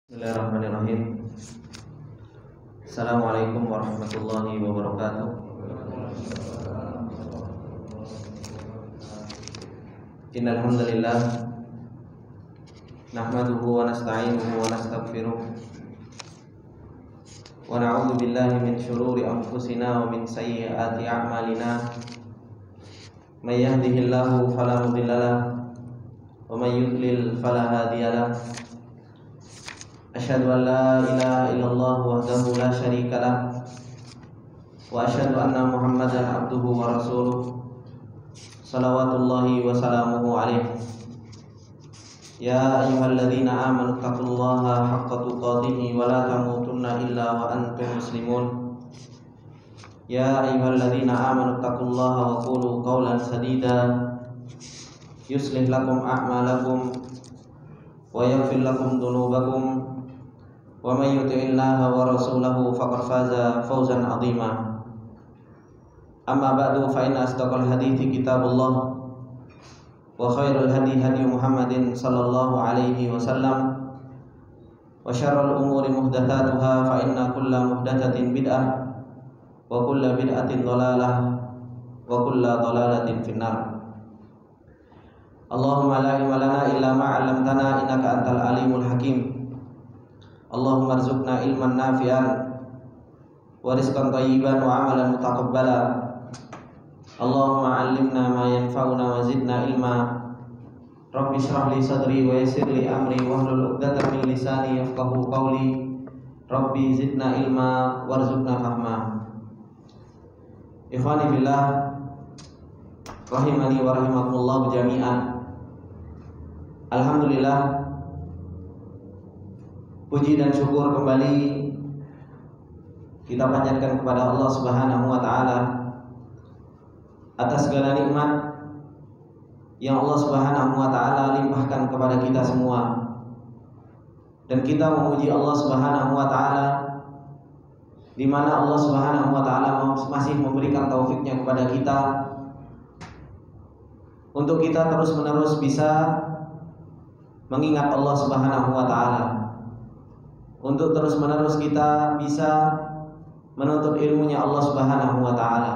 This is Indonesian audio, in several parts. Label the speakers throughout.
Speaker 1: Bismillahirrahmanirrahim. Assalamualaikum warahmatullahi wabarakatuh. Innal hamdalillah nahmaduhu wa nasta'inuhu wa nastaghfiruh wa na'udzu billahi min shururi anfusina wa min sayyiati a'malina. May yahdihillahu fala mudilla lahu wa may yudlil fala hadiya lahu. Asyhadu an la ilaha illallah wahdahu la syarika lah wa asyhadu anna Muhammadan abduhu wa rasuluh salawatullahi wa salamuhu alaihi. Ya ayyuhalladzina amanu taqullaha haqqa tuqatih wa la tamutunna illa wa antum muslimun. Ya ayyuhalladzina amanu taqullaha wa qulu qawlan sadida yuslih lakum a'malakum wa yaghfir lakum dhunubakum wa may yuti'illaha wa rasulahu faqad faza fawzan 'azima. Amma ba'du, fa inna asdaqal hadithi kitabullah wa khairul hadi hadi Muhammadin sallallahu alaihi wasallam wa syarrul umuri muhdatsatuha fa inna kulla muhdatsatin bid'ah wa kulla bid'atin dhalalah wa kulla dhalalatin finnar. Allahumma la ilma lana illa ma 'allamtana innaka antal alimul hakim. Allahumma arzuqna ilman nafi'an wa rizqan thayyiban wa amalan mutaqabbala. Allahumma 'allimna ma yanfa'una wa zidna ilma. Rabbi shrah li sadri wa yassir li amri wahlul 'uqdatam min lisani yafqahu qawli. Rabbi zidna ilma warzuqna fahma. Ikhwani fillah, rahimani wa rahimakumullah jami'an. Alhamdulillah, puji dan syukur kembali kita panjatkan kepada Allah Subhanahu wa taala atas segala nikmat yang Allah Subhanahu wa taala limpahkan kepada kita semua. Dan kita memuji Allah Subhanahu wa taala di mana Allah Subhanahu wa taala masih memberikan taufiknya kepada kita untuk kita terus-menerus bisa mengingat Allah Subhanahu wa taala, untuk terus-menerus kita bisa menuntut ilmunya Allah Subhanahu wa taala.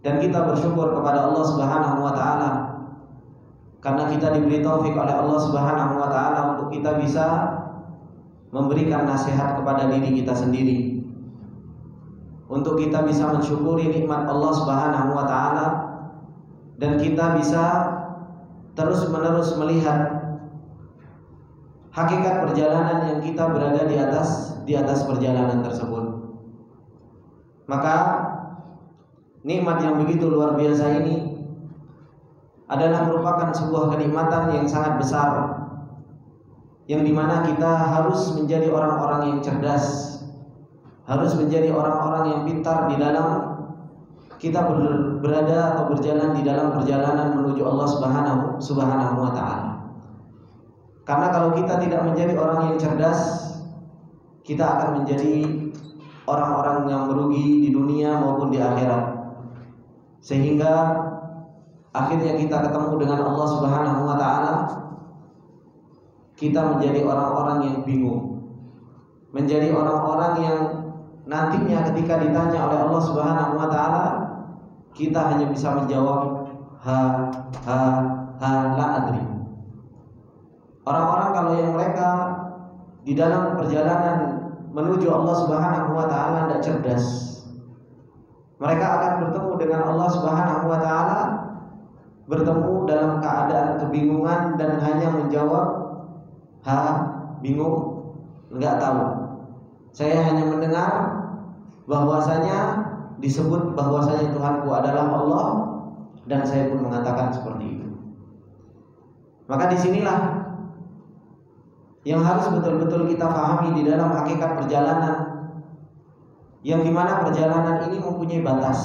Speaker 1: Dan kita bersyukur kepada Allah Subhanahu wa taala karena kita diberi taufik oleh Allah Subhanahu wa taala untuk kita bisa memberikan nasihat kepada diri kita sendiri, untuk kita bisa mensyukuri nikmat Allah Subhanahu wa taala, dan kita bisa terus-menerus melihat hakikat perjalanan yang kita berada di atas perjalanan tersebut. Maka nikmat yang begitu luar biasa ini adalah merupakan sebuah kenikmatan yang sangat besar, yang dimana kita harus menjadi orang-orang yang cerdas, harus menjadi orang-orang yang pintar di dalam kita berada atau berjalan di dalam perjalanan menuju Allah Subhanahu wa taala. Karena kalau kita tidak menjadi orang yang cerdas, kita akan menjadi orang-orang yang merugi di dunia maupun di akhirat. Sehingga akhirnya kita ketemu dengan Allah Subhanahu wa taala, kita menjadi orang-orang yang bingung, menjadi orang-orang yang nantinya ketika ditanya oleh Allah Subhanahu wa taala, kita hanya bisa menjawab ha la adri. Orang-orang kalau yang mereka di dalam perjalanan menuju Allah Subhanahu wa taala tidak cerdas, mereka akan bertemu dengan Allah Subhanahu wa taala, bertemu dalam keadaan kebingungan dan hanya menjawab bingung, enggak tahu. Saya hanya mendengar bahwasanya disebut bahwasanya Tuhanku adalah Allah, dan saya pun mengatakan seperti itu. Maka disinilah yang harus betul-betul kita pahami di dalam hakikat perjalanan, yang dimana perjalanan ini mempunyai batas.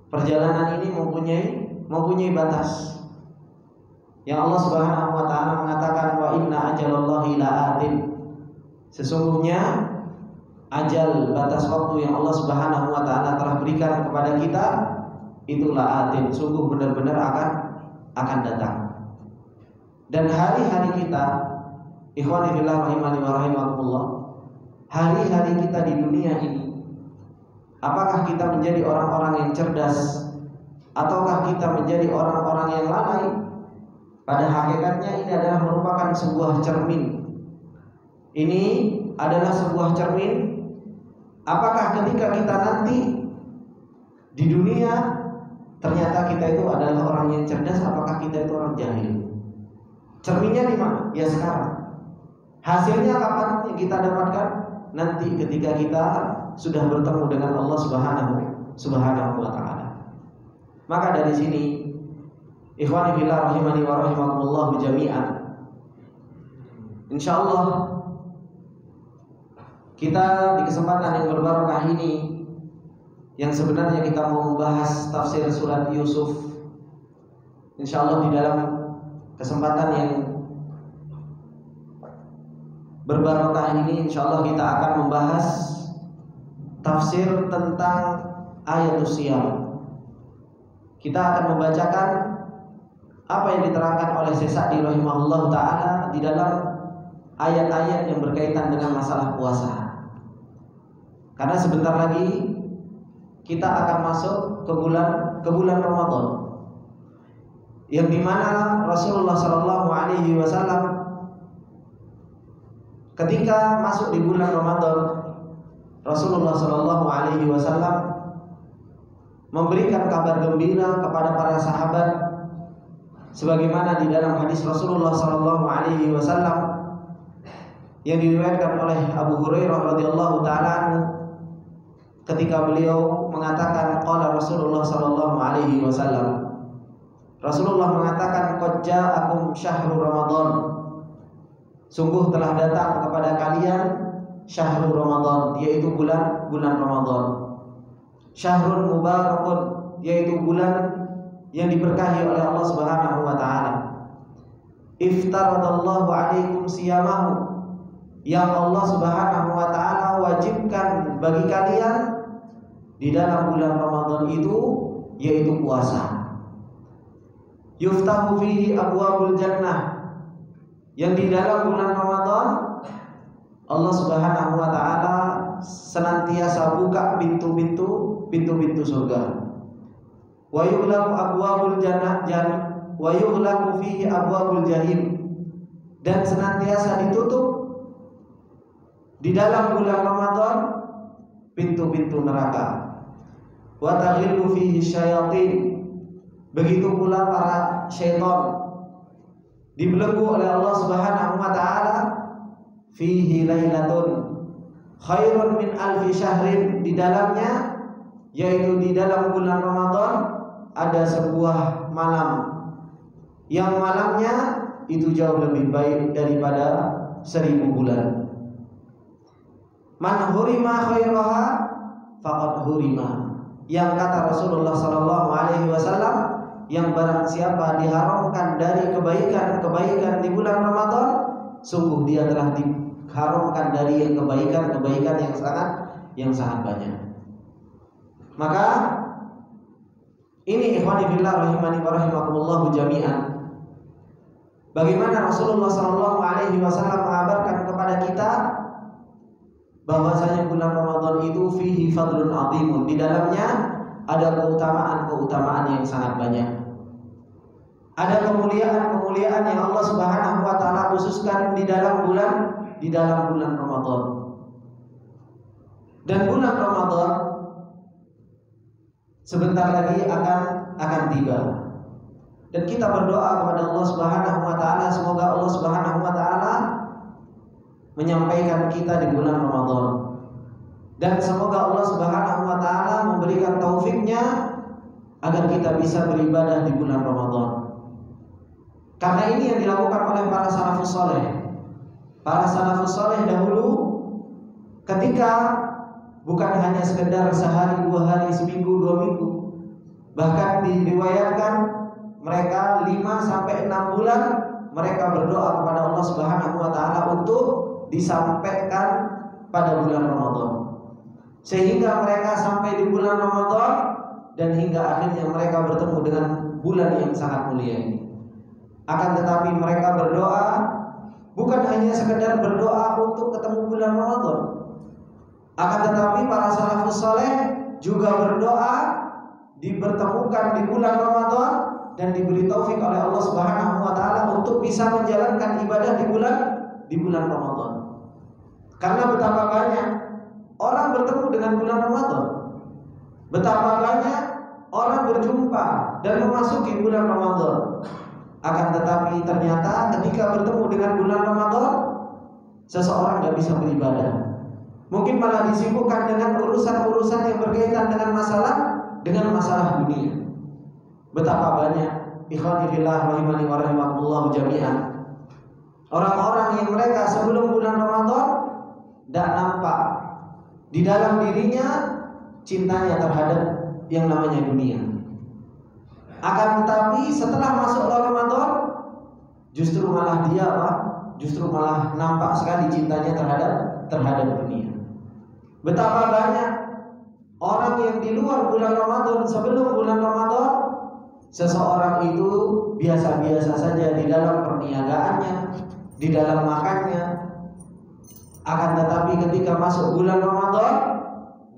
Speaker 1: Perjalanan ini mempunyai batas. Yang Allah Subhanahu wa taala mengatakan wa inna ajalallahi la'atin. Sesungguhnya ajal, batas waktu yang Allah Subhanahu wa taala telah berikan kepada kita itu la'atin, sungguh benar-benar akan datang. Dan hari-hari kita Ikhwani fillah rahimani wa rahimakumullah, hari-hari kita di dunia ini, apakah kita menjadi orang-orang yang cerdas ataukah kita menjadi orang-orang yang lalai? Pada hakikatnya ini adalah merupakan sebuah cermin. Ini adalah sebuah cermin. Apakah ketika kita nanti di dunia ternyata kita itu adalah orang yang cerdas, apakah kita itu orang jahil? Cerminnya di mana? Ya sekarang. Hasilnya kapan yang kita dapatkan? Nanti ketika kita sudah bertemu dengan Allah Subhanahu wa taala. Maka dari sini, ikhwani fillah rahimani wa rahimakumullah jami'an, insyaallah kita di kesempatan yang berbarokah ini, yang sebenarnya kita mau membahas tafsir surat Yusuf, insyaallah di dalam kesempatan yang berbarokah ini, insyaallah kita akan membahas tafsir tentang ayatus siyam. Kita akan membacakan apa yang diterangkan oleh Syekh Sa'di rahimahullah ta'ala di dalam ayat-ayat yang berkaitan dengan masalah puasa. Karena sebentar lagi kita akan masuk ke bulan Ramadan, yang dimana Rasulullah Shallallahu Alaihi Wasallam ketika masuk di bulan Ramadan, Rasulullah Shallallahu Alaihi Wasallam memberikan kabar gembira kepada para sahabat, sebagaimana di dalam hadis Rasulullah Shallallahu Alaihi Wasallam yang diriwayatkan oleh Abu Hurairah radhiyallahu taala ketika beliau mengatakan qala Rasulullah sallallahu alaihi wasallam, Rasulullah mengatakan qad ja'akum syahrul Ramadan, sungguh telah datang kepada kalian syahrul Ramadan, yaitu bulan Ramadan. Syahrul mubarakun, yaitu bulan yang diberkahi oleh Allah Subhanahu wa taala. Iftaradallahu alaikum siyamahu, yang Allah Subhanahu wa taala wajibkan bagi kalian di dalam bulan Ramadan itu, yaitu puasa. Yuftahu fihi abwabul jannah, yang di dalam bulan Ramadan Allah Subhanahu wa taala senantiasa buka pintu-pintu surga. Wa yughlaqu abwabul jannah wa yughlaqu fihi abwabul jahim, dan senantiasa ditutup di dalam bulan Ramadan pintu-pintu neraka. Wa taghillu fihi syayatin, begitu pula para syaitan dibelenggu oleh Allah Subhanahu wa taala. Fihi lailatun khairun min alfi syahrin, di dalamnya, yaitu di dalam bulan Ramadan, ada sebuah malam yang malamnya itu jauh lebih baik daripada 1000 bulan. Man hurima khairaha faqad hurima, yang kata Rasulullah sallallahu alaihi wasallam, yang barang siapa diharamkan dari kebaikan di bulan Ramadan, sungguh dia telah diharamkan dari kebaikan yang sangat banyak. Maka ini ikhwani fillah rahimani wa rahimakumullah jami'an, bagaimana Rasulullah sallallahu alaihi wasallam mengabarkan kepada kita bahwasanya bulan Ramadan itu fihi fadlun azimun, di dalamnya ada keutamaan yang sangat banyak. Ada kemuliaan yang Allah Subhanahu wa taala khususkan di dalam bulan Ramadan. Dan bulan Ramadan sebentar lagi akan tiba. Dan kita berdoa kepada Allah Subhanahu wa taala, semoga Allah Subhanahu wa taala menyampaikan kita di bulan Ramadan, dan semoga Allah Subhanahu wa taala memberikan taufiknya agar kita bisa beribadah di bulan Ramadan. Karena ini yang dilakukan oleh para salafus saleh. Para salafus saleh dahulu ketika bukan hanya sekedar sehari, 2 hari, seminggu, 2 minggu, bahkan diriwayatkan mereka 5 sampai 6 bulan mereka berdoa kepada Allah Subhanahu wa taala untuk disampaikan pada bulan Ramadan, sehingga mereka sampai di bulan Ramadan dan hingga akhirnya mereka bertemu dengan bulan yang sangat mulia ini. Akan tetapi mereka berdoa bukan hanya sekedar berdoa untuk ketemu bulan Ramadan. Akan tetapi para salafus saleh juga berdoa dipertemukan di bulan Ramadan dan diberi taufik oleh Allah Subhanahu wa taala untuk bisa menjalankan ibadah di bulan Ramadan. Karena betapa banyak orang bertemu dengan bulan Ramadan. Betapa banyak orang berjumpa dan memasuki bulan Ramadan. Akan tetapi ternyata ketika bertemu dengan bulan Ramadan, seseorang tidak bisa beribadah. Mungkin malah disibukkan dengan urusan-urusan yang berkaitan dengan masalah dunia. Betapa banyak ikhwani fillah rahimani wa rahimakumullah jami'an, orang-orang yang mereka sebelum bulan Ramadan tidak nampak di dalam dirinya cintanya terhadap yang namanya dunia. Akan tetapi setelah masuk Ramadan justru malah dia justru malah nampak sekali cintanya terhadap dunia. Betapa banyak orang yang di luar bulan Ramadan, sebelum bulan Ramadan seseorang itu biasa-biasa saja di dalam perniagaannya, di dalam makannya. Akan tetapi ketika masuk bulan Ramadan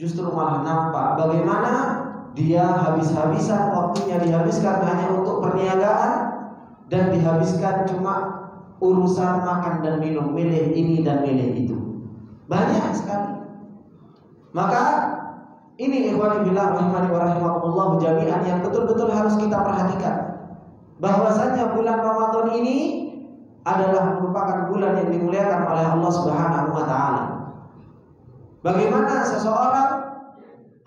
Speaker 1: justru malah nampak bagaimana dia habis-habisan waktunya dihabiskan hanya untuk perniagaan dan dihabiskan cuma urusan makan dan minum, milih ini dan milih itu. Banyak sekali. Maka ini ikhwani billah rahimani wa rahimakumullah jami'an yang betul-betul harus kita perhatikan. Bahwasanya bulan Ramadan ini adalah merupakan bulan yang dimuliakan oleh Allah Subhanahu wa taala. Bagaimana seseorang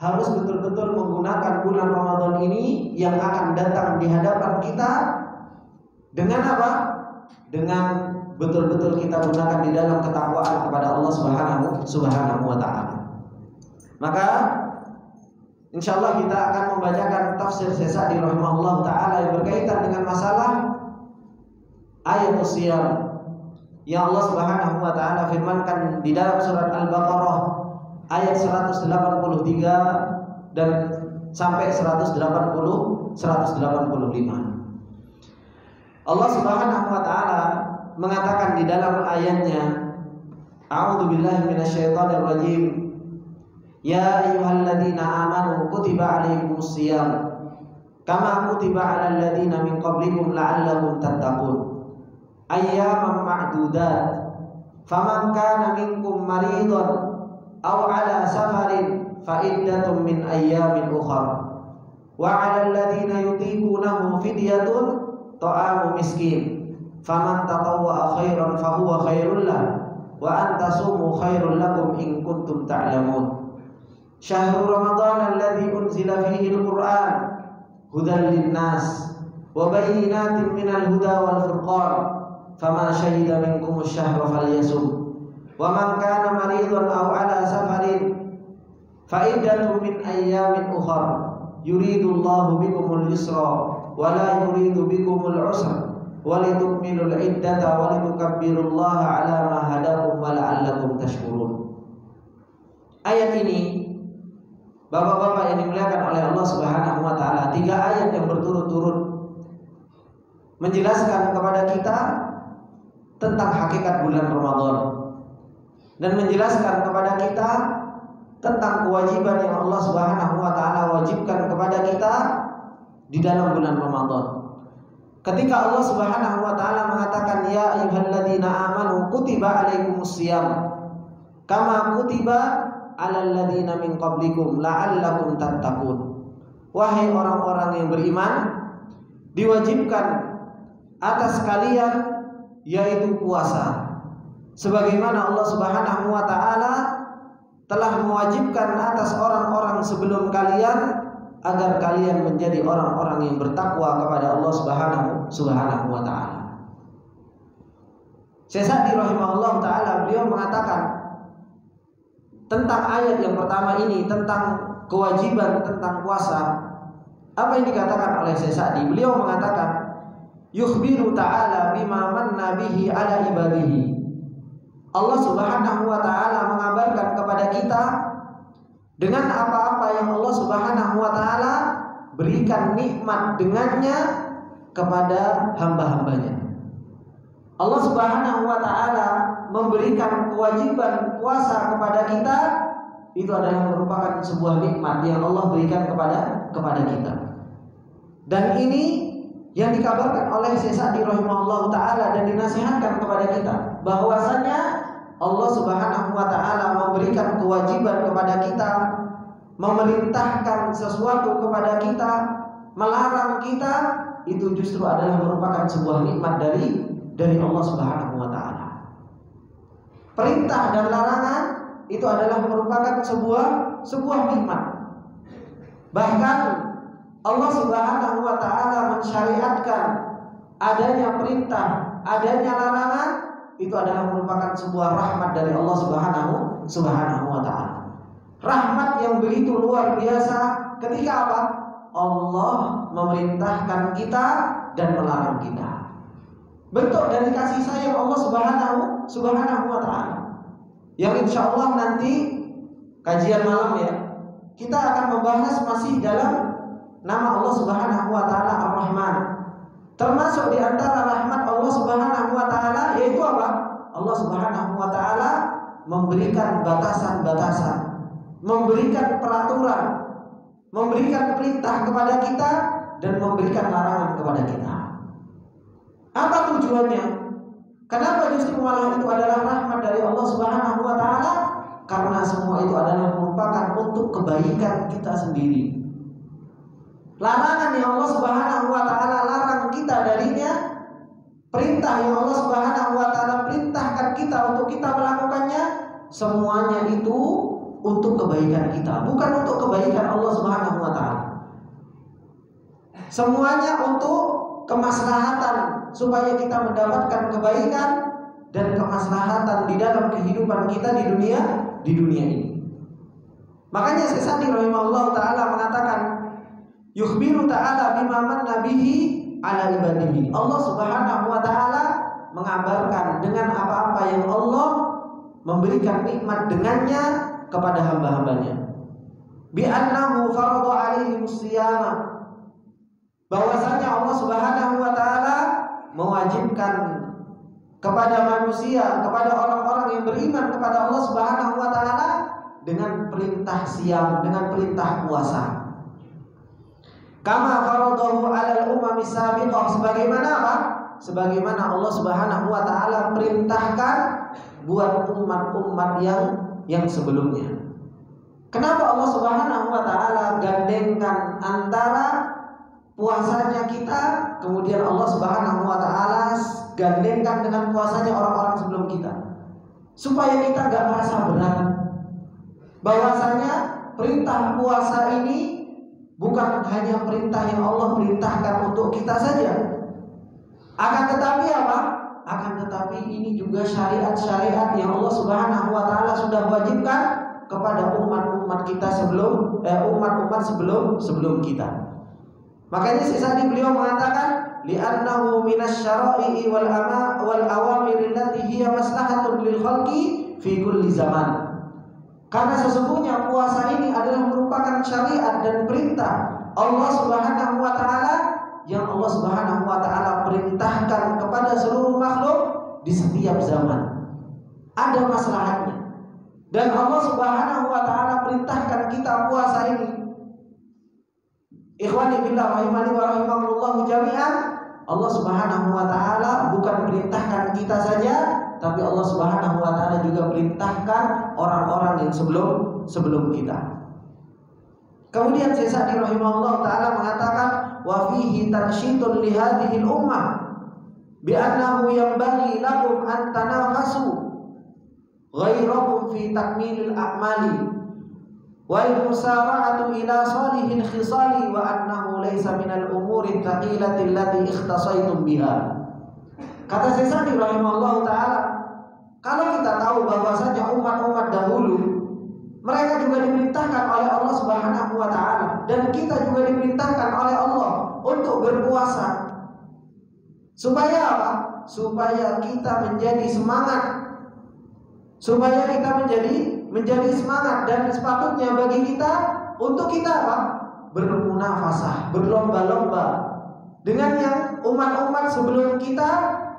Speaker 1: harus betul-betul menggunakan bulan Ramadan ini yang akan datang di hadapan kita dengan apa? Dengan betul-betul kita gunakan di dalam ketakwaan kepada Allah Subhanahu wa taala. Maka insyaallah kita akan membacakan tafsir Sesadi rahimahullah taala yang berkaitan dengan masalah ayat siyam yang Allah Subhanahu wa taala firmankan di dalam surat Al-Baqarah ayat 183 dan sampai 185. Allah Subhanahu wa taala mengatakan di dalam ayatnya, A'udzubillahi minasyaitonir rajim. Ya ayyuhalladzina amanu kutiba 'alaikumus shiyam kama kutiba 'alal ladzina min qablikum la'allakum tattaqun. Ayyaman ma'dudat. Faman kana minkum maridun aw 'ala safarin fa iddatun min ayyamin ukhra. Wa 'alal ladzina yutiqunahu fidyatun ta'amu miskin. Faman tatawwa'a khairan fa huwa khairul lahu wa an tasumu khairul lakum in kuntum ta'lamun. Syahrul Ramadan alladzi unzila fihi al-Qur'an hudan lin-nas wa bayyinatin minal huda wal furqan faman syahida minkum asy-syahra falyasum wa man kana maridan aw 'ala safarin fa iddatun min ayyamin ukhra yuridullahu bikumul yusra wa la yuridu bikumul usra wa litukmilul iddata wa litukabbirullaha 'ala ma hadakum wa la'allakum tashkurun. Ayat ini Bapak-bapak yang dimuliakan oleh Allah Subhanahu wa taala, 3 ayat yang berturut-turut menjelaskan kepada kita tentang hakikat bulan Ramadan dan menjelaskan kepada kita tentang kewajiban yang Allah Subhanahu wa taala wajibkan kepada kita di dalam bulan Ramadan. Ketika Allah Subhanahu wa taala mengatakan ya ayyuhalladzina amanu kutiba 'alaikumus shiyam kama kutiba 'alal ladzina min qablikum la'allakum tattaqun. Wahai orang-orang yang beriman, diwajibkan atas kalian yaitu puasa sebagaimana Allah Subhanahu wa taala telah mewajibkan atas orang-orang sebelum kalian agar kalian menjadi orang-orang yang bertakwa kepada Allah Subhanahu wa taala. Syekh Sa'di rahimahullah taala beliau mengatakan tentang ayat yang pertama ini tentang kewajiban tentang puasa. Apa yang dikatakan oleh Syekh Sa'di? Beliau mengatakan yukhbiru ta'ala bima manna bihi ala ibadihi. Allah Subhanahu wa taala mengabarkan kepada kita dengan apa-apa yang Allah Subhanahu wa taala berikan nikmat dengannya kepada hamba-hambanya. Allah Subhanahu wa taala memberikan kewajiban puasa kepada kita, itu adalah merupakan sebuah nikmat yang Allah berikan kepada kita. Dan ini yang dikabarkan oleh Syekh Sa'di rahimahullah taala dan dinasihatkan kepada kita, bahwasanya Allah Subhanahu wa taala memberikan kewajiban kepada kita, memerintahkan sesuatu kepada kita, melarang kita, itu justru adalah merupakan sebuah nikmat dari Allah Subhanahu wa taala. Perintah dan larangan itu adalah merupakan sebuah nikmat. Bahkan Allah Subhanahu wa taala mensyariatkan adanya perintah, adanya larangan, itu adalah merupakan sebuah rahmat dari Allah Subhanahu wa taala. Rahmat yang begitu luar biasa ketika apa? Allah memerintahkan kita dan melarang kita. Bentuk dari kasih sayang Allah Subhanahu wa taala. Yang insya Allah nanti kajian malam ya, kita akan membahas masih dalam nama Allah Subhanahu wa taala Ar-Rahman. Termasuk di antara rahmat Allah Subhanahu wa taala yaitu apa? Allah Subhanahu wa taala memberikan batasan-batasan, memberikan peraturan, memberikan perintah kepada kita dan memberikan larangan kepada kita. Apa tujuannya? Kenapa justru malah itu adalah rahmat dari Allah Subhanahu wa taala? Karena semua itu adalah merupakan untuk kebaikan kita sendiri. Larangan yang Allah Subhanahu wa taala larang kita darinya, perintah yang Allah Subhanahu wa taala perintahkan kita untuk kita melakukannya, semuanya itu untuk kebaikan kita, bukan untuk kebaikan Allah Subhanahu wa taala. Semuanya untuk kemaslahatan supaya kita mendapatkan kebaikan dan kemaslahatan di dalam kehidupan kita di dunia ini. Makanya Syekh Sa'di rahimahullah taala mengatakan, yukhbiru ta'ala bima manna bihi ala ibadihi. Allah Subhanahu wa taala mengabarkan dengan apa-apa yang Allah memberikan nikmat dengannya kepada hamba-hambanya. Bi annahu farada 'alaihimus shiyama. Bahwasanya Allah Subhanahu wa taala mewajibkan kepada manusia, kepada orang-orang yang beriman kepada Allah Subhanahu wa taala dengan perintah siyam, dengan perintah puasa. Kama faradahu 'alal umami sabiqah, sebagaimana apa? Sebagaimana Allah Subhanahu wa taala perintahkan buat umat-umat yang sebelumnya. Kenapa Allah Subhanahu wa taala gandengkan antara puasanya kita, kemudian Allah Subhanahu wa taala gandengkan dengan puasanya orang-orang sebelum kita, supaya kita gak merasa berat bahwasanya perintah puasa ini bukan hanya perintah yang Allah perintahkan untuk kita saja, akan tetapi apa? Akan tetapi ini juga syariat-syariat yang Allah Subhanahu wa taala sudah wajibkan kepada umat-umat kita umat-umat sebelum kita. Makanya sisa beliau mengatakan li'annahu minasyara'i wal awamir allati hiya maslahatun lil khalqi fi kulli zaman. Karena sesungguhnya puasa ini adalah merupakan syariat dan perintah Allah Subhanahu wa taala yang Allah Subhanahu wa taala perintahkan kepada seluruh makhluk di setiap zaman. Ada maslahatnya. Dan Allah Subhanahu wa taala perintahkan kita puasa ini. Ikhwani billah rahimani wa rahimakumullah jami'an, Allah Subhanahu wa taala bukan perintahkan kita saja, tapi Allah Subhanahu wa taala juga perintahkan orang-orang yang sebelum kita. Kemudian Syekh Sa'di rahimahullah taala mengatakan wa fihi tansyitun li hadhihi al-ummah bi annahu yanbaghi lakum an tanafasu ghairakum fi takmilil a'mali wal musara'atu ila salihil khisali wa annahu laysa minal umuri thaqilati allati ikhtasaitum biha. Kata Syekh Sa'di rahimahullah taala, kalau kita tahu bahwasanya umat-umat dahulu mereka juga diperintahkan oleh Allah Subhanahu wa taala dan kita juga diperintahkan oleh Allah untuk berpuasa. Supaya apa? Supaya kita menjadi semangat. Supaya kita menjadi semangat dan sepatutnya bagi kita untuk kita apa? Bermunafasah, berlomba-lomba dengan yang umat-umat sebelum kita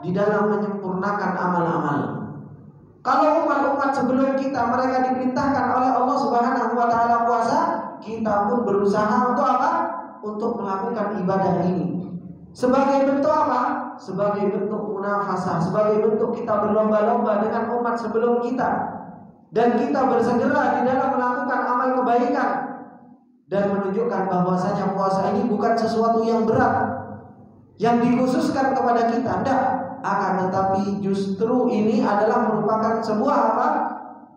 Speaker 1: di dalam menyempurnakan amal-amal. Kalau umat-umat sebelum kita mereka diperintahkan oleh Allah Subhanahu wa taala puasa, kita pun berusaha untuk apa? Untuk melakukan ibadah ini. Sebagai bentuk apa? Sebagai bentuk munafasah, sebagai bentuk kita berlomba-lomba dengan umat sebelum kita. Dan kita bersegera di dalam melakukan amal kebaikan dan menunjukkan bahwasanya puasa ini bukan sesuatu yang berat yang dikhususkan kepada kita, tidak. Akan tetapi justru ini adalah merupakan sebuah apa?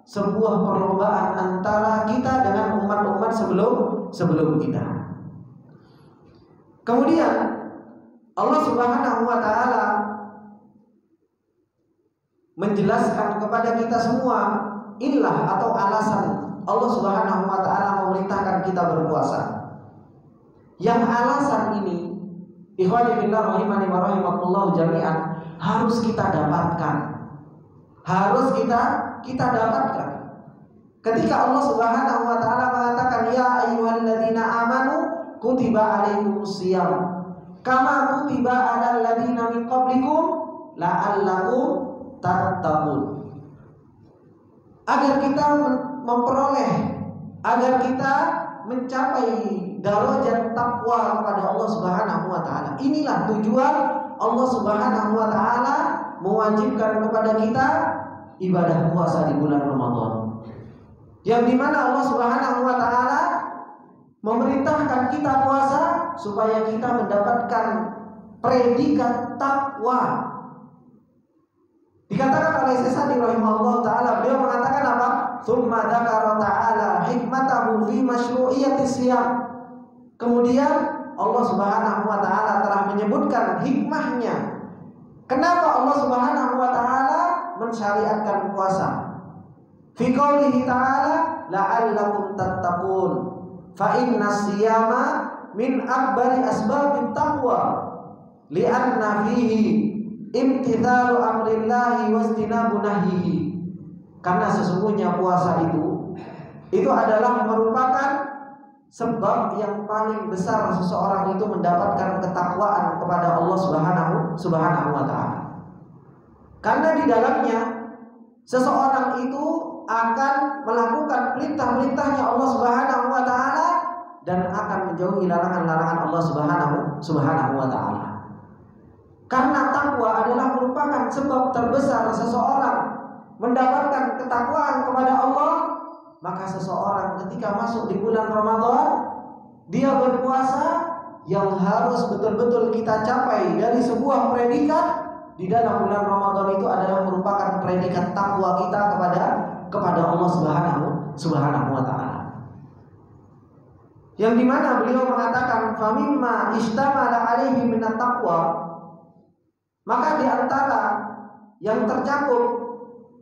Speaker 1: Sebuah perlombaan antara kita dengan umat-umat sebelum kita. Kemudian Allah Subhanahu wa taala menjelaskan kepada kita semua ilah atau alasan Allah Subhanahu wa taala memerintahkan kita berpuasa. Yang alasan ini, ikhwani fillah rahimani wa rahimakumullah jami'an, harus kita dapatkan. Harus kita dapatkan. Ketika Allah Subhanahu wa taala mengatakan ya ayyuhalladzina amanu kutiba alaikumusiyam kama kutiba alal ladzina min qablikum la'allakum tattaqun. Agar kita memperoleh, agar kita mencapai darajat takwa kepada Allah Subhanahu wa taala. Inilah tujuan Allah Subhanahu wa taala mewajibkan kepada kita ibadah puasa di bulan Ramadan. Yang dimana Allah Subhanahu wa taala memerintahkan kita puasa supaya kita mendapatkan predikat takwa. Dikatakan oleh Syekh Sa'di rahimahullah taala, beliau mengatakan apa? Tsumma dzakara ta'ala hikmatahu fi masyru'iyyati shiyam. Kemudian Allah Subhanahu wa taala telah menyebutkan hikmahnya. Kenapa Allah Subhanahu wa taala mensyariatkan puasa? Fi qoulihi ta'ala la'allakum tattaqun. Fa inna siyama min akbari asbabit taqwa li'anna fihi imtithalu amrillahi wastinabu nahyihi. Karena sesungguhnya puasa itu adalah merupakan sebab yang paling besar seseorang itu mendapatkan ketakwaan kepada Allah Subhanahu wa taala. Karena di dalamnya seseorang itu akan melakukan perintah-perintahnya Allah Subhanahu wa taala dan akan menjauhi larangan-larangan Allah Subhanahu wa taala. Karena takwa adalah merupakan sebab terbesar seseorang mendapatkan ketakwaan kepada Allah, maka seseorang ketika masuk di bulan Ramadan dia berpuasa yang harus betul-betul kita capai dari sebuah predikat di dalam bulan Ramadan itu adalah merupakan predikat takwa kita kepada Allah Subhanahu wa taala. Yang dimana beliau mengatakan famimma istamala alaihi minat taqwa, maka di antara yang tercakup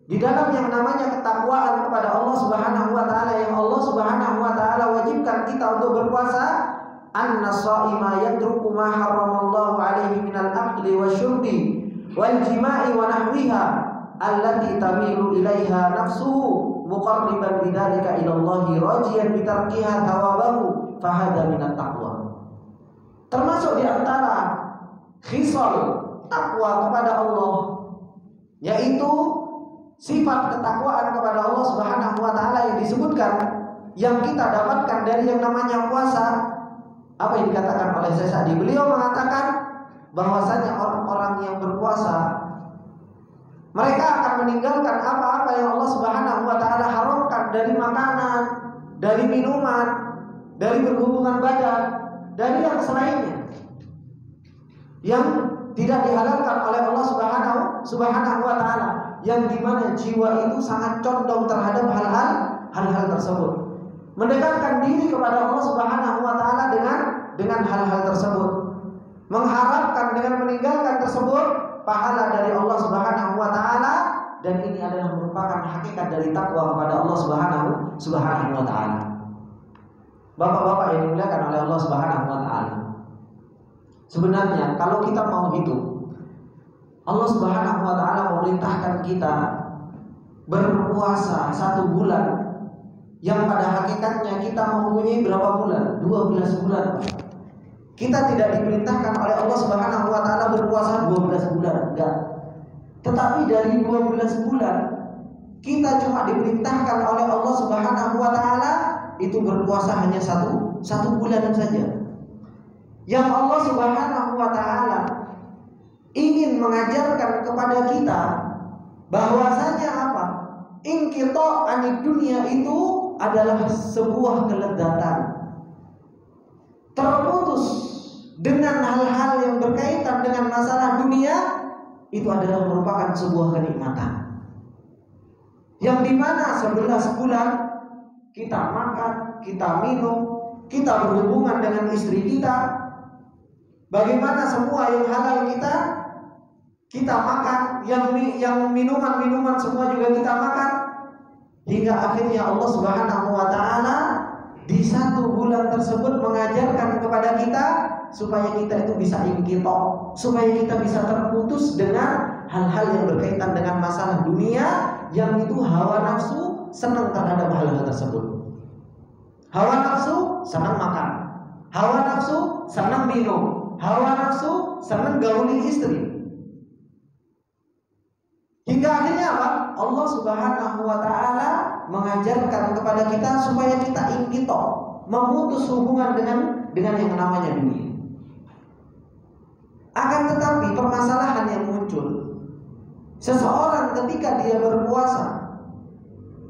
Speaker 1: di dalam yang namanya ketakwaan kepada Allah Subhanahu wa taala yang Allah Subhanahu wa taala wajibkan kita untuk berpuasa, anna shaima yatruku ma haramallahu alaihi minal akli wasyurbi wal jima'i wa nahwiha allati tamilu ilaiha nafsuhu muqarriban bidzalika ila Allah rajiyan bitarkiha thawabahu fahada minat taqwa. Termasuk di antara khisal takwa kepada Allah yaitu sifat ketakwaan kepada Allah Subhanahu wa taala yang disebutkan yang kita dapatkan dari yang namanya puasa. Apa yang dikatakan oleh Syekh Sa'di? Beliau mengatakan bahwasanya orang-orang yang berpuasa mereka akan meninggalkan apa-apa yang Allah Subhanahu wa taala haramkan dari makanan, dari minuman, dari berhubungan badan, dari yang selainnya yang tidak dihalalkan oleh Allah Subhanahu wa taala, yang dimana jiwa itu sangat condong terhadap hal-hal tersebut, mendekatkan diri kepada Allah Subhanahu wa taala dengan hal-hal tersebut, mengharapkan dengan meninggalkan tersebut pahala dari Allah Subhanahu wa taala, dan ini adalah merupakan hakikat dari takwa kepada Allah Subhanahu wa taala. Bapak-bapak yang dimuliakan oleh Allah Subhanahu wa taala, sebenarnya kalau kita mau hidup, Allah Subhanahu wa taala memerintahkan kita berpuasa 1 bulan yang pada hakikatnya kita mempunyai berapa bulan? 12 bulan. Kita tidak diperintahkan oleh Allah Subhanahu wa taala berpuasa 12 bulan, enggak. Tetapi dari 12 bulan kita cuma diperintahkan oleh Allah Subhanahu wa taala itu berpuasa hanya satu bulan saja. Yang Allah Subhanahu wa taala ingin mengajarkan kepada kita bahwasanya apa? Inqita anid dunia itu adalah sebuah kelezatan. Terputus dengan hal-hal yang berkaitan dengan masalah dunia itu adalah merupakan sebuah kenikmatan. Yang dimana 11 bulan kita makan, kita minum, kita berhubungan dengan istri kita. Bagaimana semua yang halal kita makan, yang minuman semua juga kita makan. Hingga akhirnya Allah Subhanahu wa taala di 1 bulan tersebut mengajarkan kepada kita supaya kita itu bisa inqita, supaya kita bisa terputus dengan hal-hal yang berkaitan dengan masalah dunia, yang itu hawa nafsu senang terhadap hal-hal tersebut. Hawa nafsu senang makan, hawa nafsu senang minum, hawa nafsu senang gauli istri. Hingga akhirnya apa? Allah Subhanahu wa taala mengajarkan kepada kita supaya kita inqita, memutus hubungan dengan yang namanya dunia. Akan tetapi permasalahan yang muncul, seseorang ketika dia berpuasa,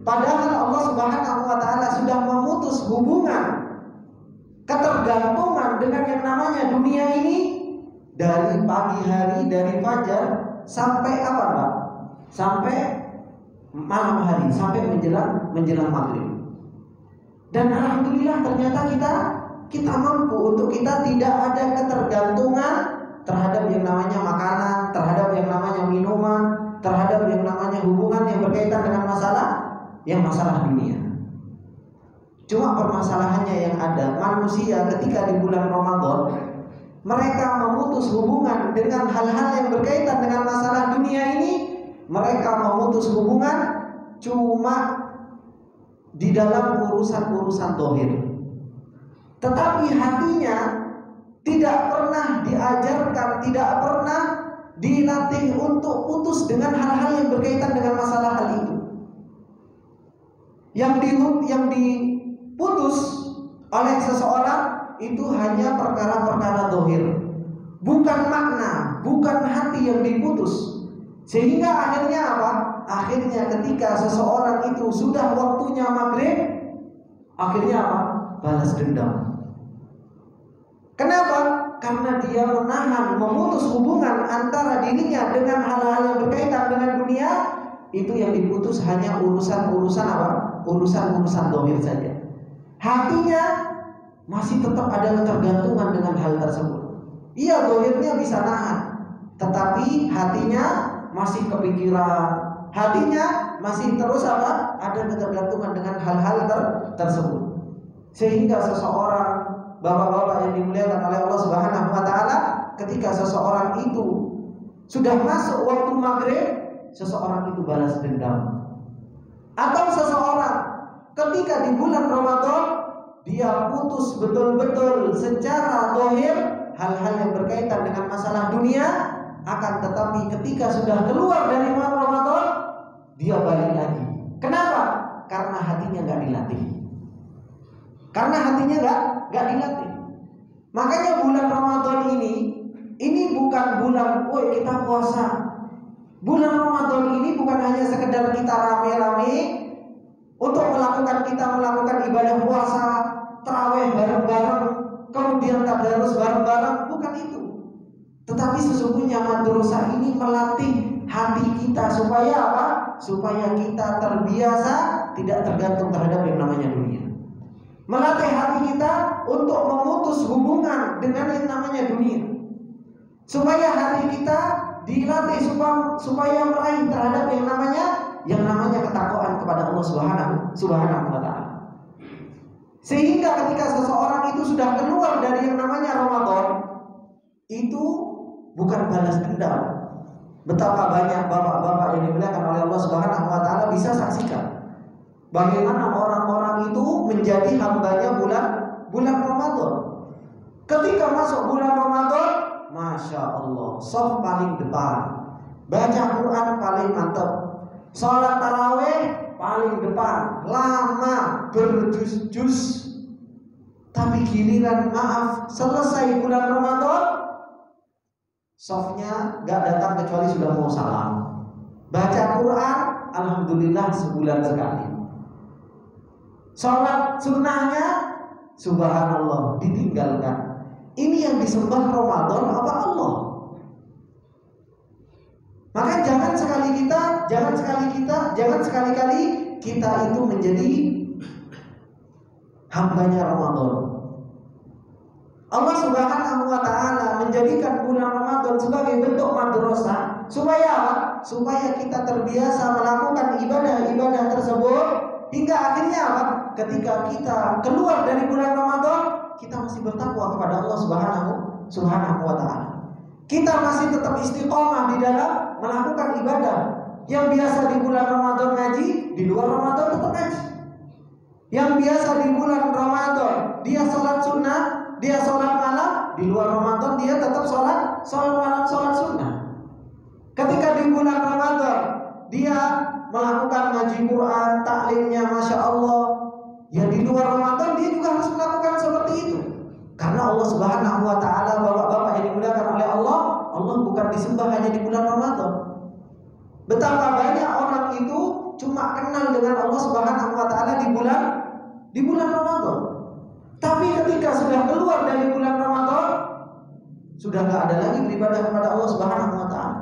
Speaker 1: padahal Allah Subhanahu wa taala sudah memutus hubungan ketergantungan dengan yang namanya dunia ini dari pagi hari, dari fajar sampai apa, Pak? Sampai malam hari, sampai menjelang maghrib. Dan alhamdulillah ternyata kita mampu untuk kita tidak ada ketergantungan terhadap yang namanya makanan, terhadap yang namanya minuman, terhadap yang namanya hubungan yang berkaitan dengan masalah dunia. Cuma permasalahannya yang ada, manusia ketika di bulan Ramadan mereka memutus hubungan dengan hal-hal yang berkaitan dengan masalah dunia ini. Mereka memutus hubungan cuma di dalam urusan-urusan zahir. Tetapi hatinya tidak pernah diajarkan, tidak pernah dilatih untuk putus dengan hal-hal yang berkaitan dengan masalah hal itu. Yang diputus oleh seseorang itu hanya perkara-perkara zahir, bukan makna, bukan hati yang diputus. Sehingga akhirnya apa? Akhirnya ketika seseorang itu sudah waktunya maghrib, akhirnya apa? Balas dendam. Kenapa? Karena dia menahan, memutus hubungan antara dirinya dengan hal-hal yang berkaitan dengan dunia. Itu yang diputus hanya urusan-urusan apa? Urusan-urusan zahir saja. Hatinya masih tetap ada ketergantungan dengan hal tersebut. Iya, zahirnya bisa nahan, tetapi hatinya masih kepikiran, hatinya masih terus apa? Ada ketergantungan dengan hal-hal tersebut. Sehingga seseorang, bapak-bapak yang dimuliakan oleh Allah Subhanahu wa taala, ketika seseorang itu sudah masuk waktu maghrib, seseorang itu balas dendam. Atau seseorang ketika di bulan Ramadan dia putus betul-betul secara zahir hal-hal yang berkaitan dengan masalah dunia. Akan tetapi ketika sudah keluar dari Ramadan, dia balik lagi. Kenapa? Karena hatinya nggak dilatih. Karena hatinya nggak dilatih. Makanya bulan Ramadan ini bukan bulan, woi kita puasa. Bulan Ramadan ini bukan hanya sekedar kita rame-rame untuk kita melakukan ibadah puasa, tarawih bareng-bareng, kemudian tadarus bareng-bareng, bukan itu. Tetapi sesungguhnya madrasah ini melatih hati kita supaya apa? Supaya kita terbiasa tidak tergantung terhadap yang namanya dunia. Melatih hati kita untuk memutus hubungan dengan yang namanya dunia. Supaya hati kita dilatih supaya meraih terhadap yang namanya ketakwaan kepada Allah Subhanahu wa taala. Sehingga ketika seseorang itu sudah keluar dari yang namanya Ramadan, itu bukan balas dendam. Betapa banyak bapak-bapak yang dimuliakan oleh Allah Subhanahu wa taala bisa saksikan bagaimana orang-orang itu menjadi hambanya bulan Ramadan. Ketika masuk bulan Ramadan, Masya Allah, soft paling depan.
Speaker 2: baca Quran paling mantap, sholat taraweh paling depan, lama berjus-jus. Tapi giliran maaf selesai bulan Ramadan, softnya gak datang kecuali sudah mau salam. Baca Quran, alhamdulillah sebulan sekali. Sholat sunnahnya, subhanallah, ditinggalkan. Ini yang disembah Ramadan apa Allah? Maka jangan sekali-kali kita itu menjadi hambanya Ramadan. Allah Subhanahu wa taala menjadikan bulan Ramadan sebagai bentuk madrasah supaya apa? Supaya kita terbiasa melakukan ibadah-ibadah tersebut hingga akhirnya apa? Ketika kita keluar dari bulan Ramadan, kita masih bertakwa kepada Allah Subhanahu wa taala. Kita masih tetap istiqomah di dalam melakukan ibadah. Yang biasa di bulan Ramadan ngaji, di luar Ramadan tetap ngaji. Yang biasa di bulan Ramadan dia sholat sunnah, dia sholat malam, di luar Ramadan dia tetap sholat malam, sholat sunnah. Ketika di bulan Ramadan dia melakukan ngaji Quran, taklimnya masya Allah, ya di luar Ramadan dia juga harus melakukan seperti itu. Karena Allah Subhanahu wa taala, bapak-bapak yang dimuliakan oleh Allah bukan disembah hanya di bulan Ramadan. Betapa banyak orang itu cuma kenal dengan Allah Subhanahu wa taala di bulan Ramadan. Tapi ketika sudah keluar dari bulan Ramadan, sudah enggak ada lagi beribadah kepada Allah Subhanahu wa taala.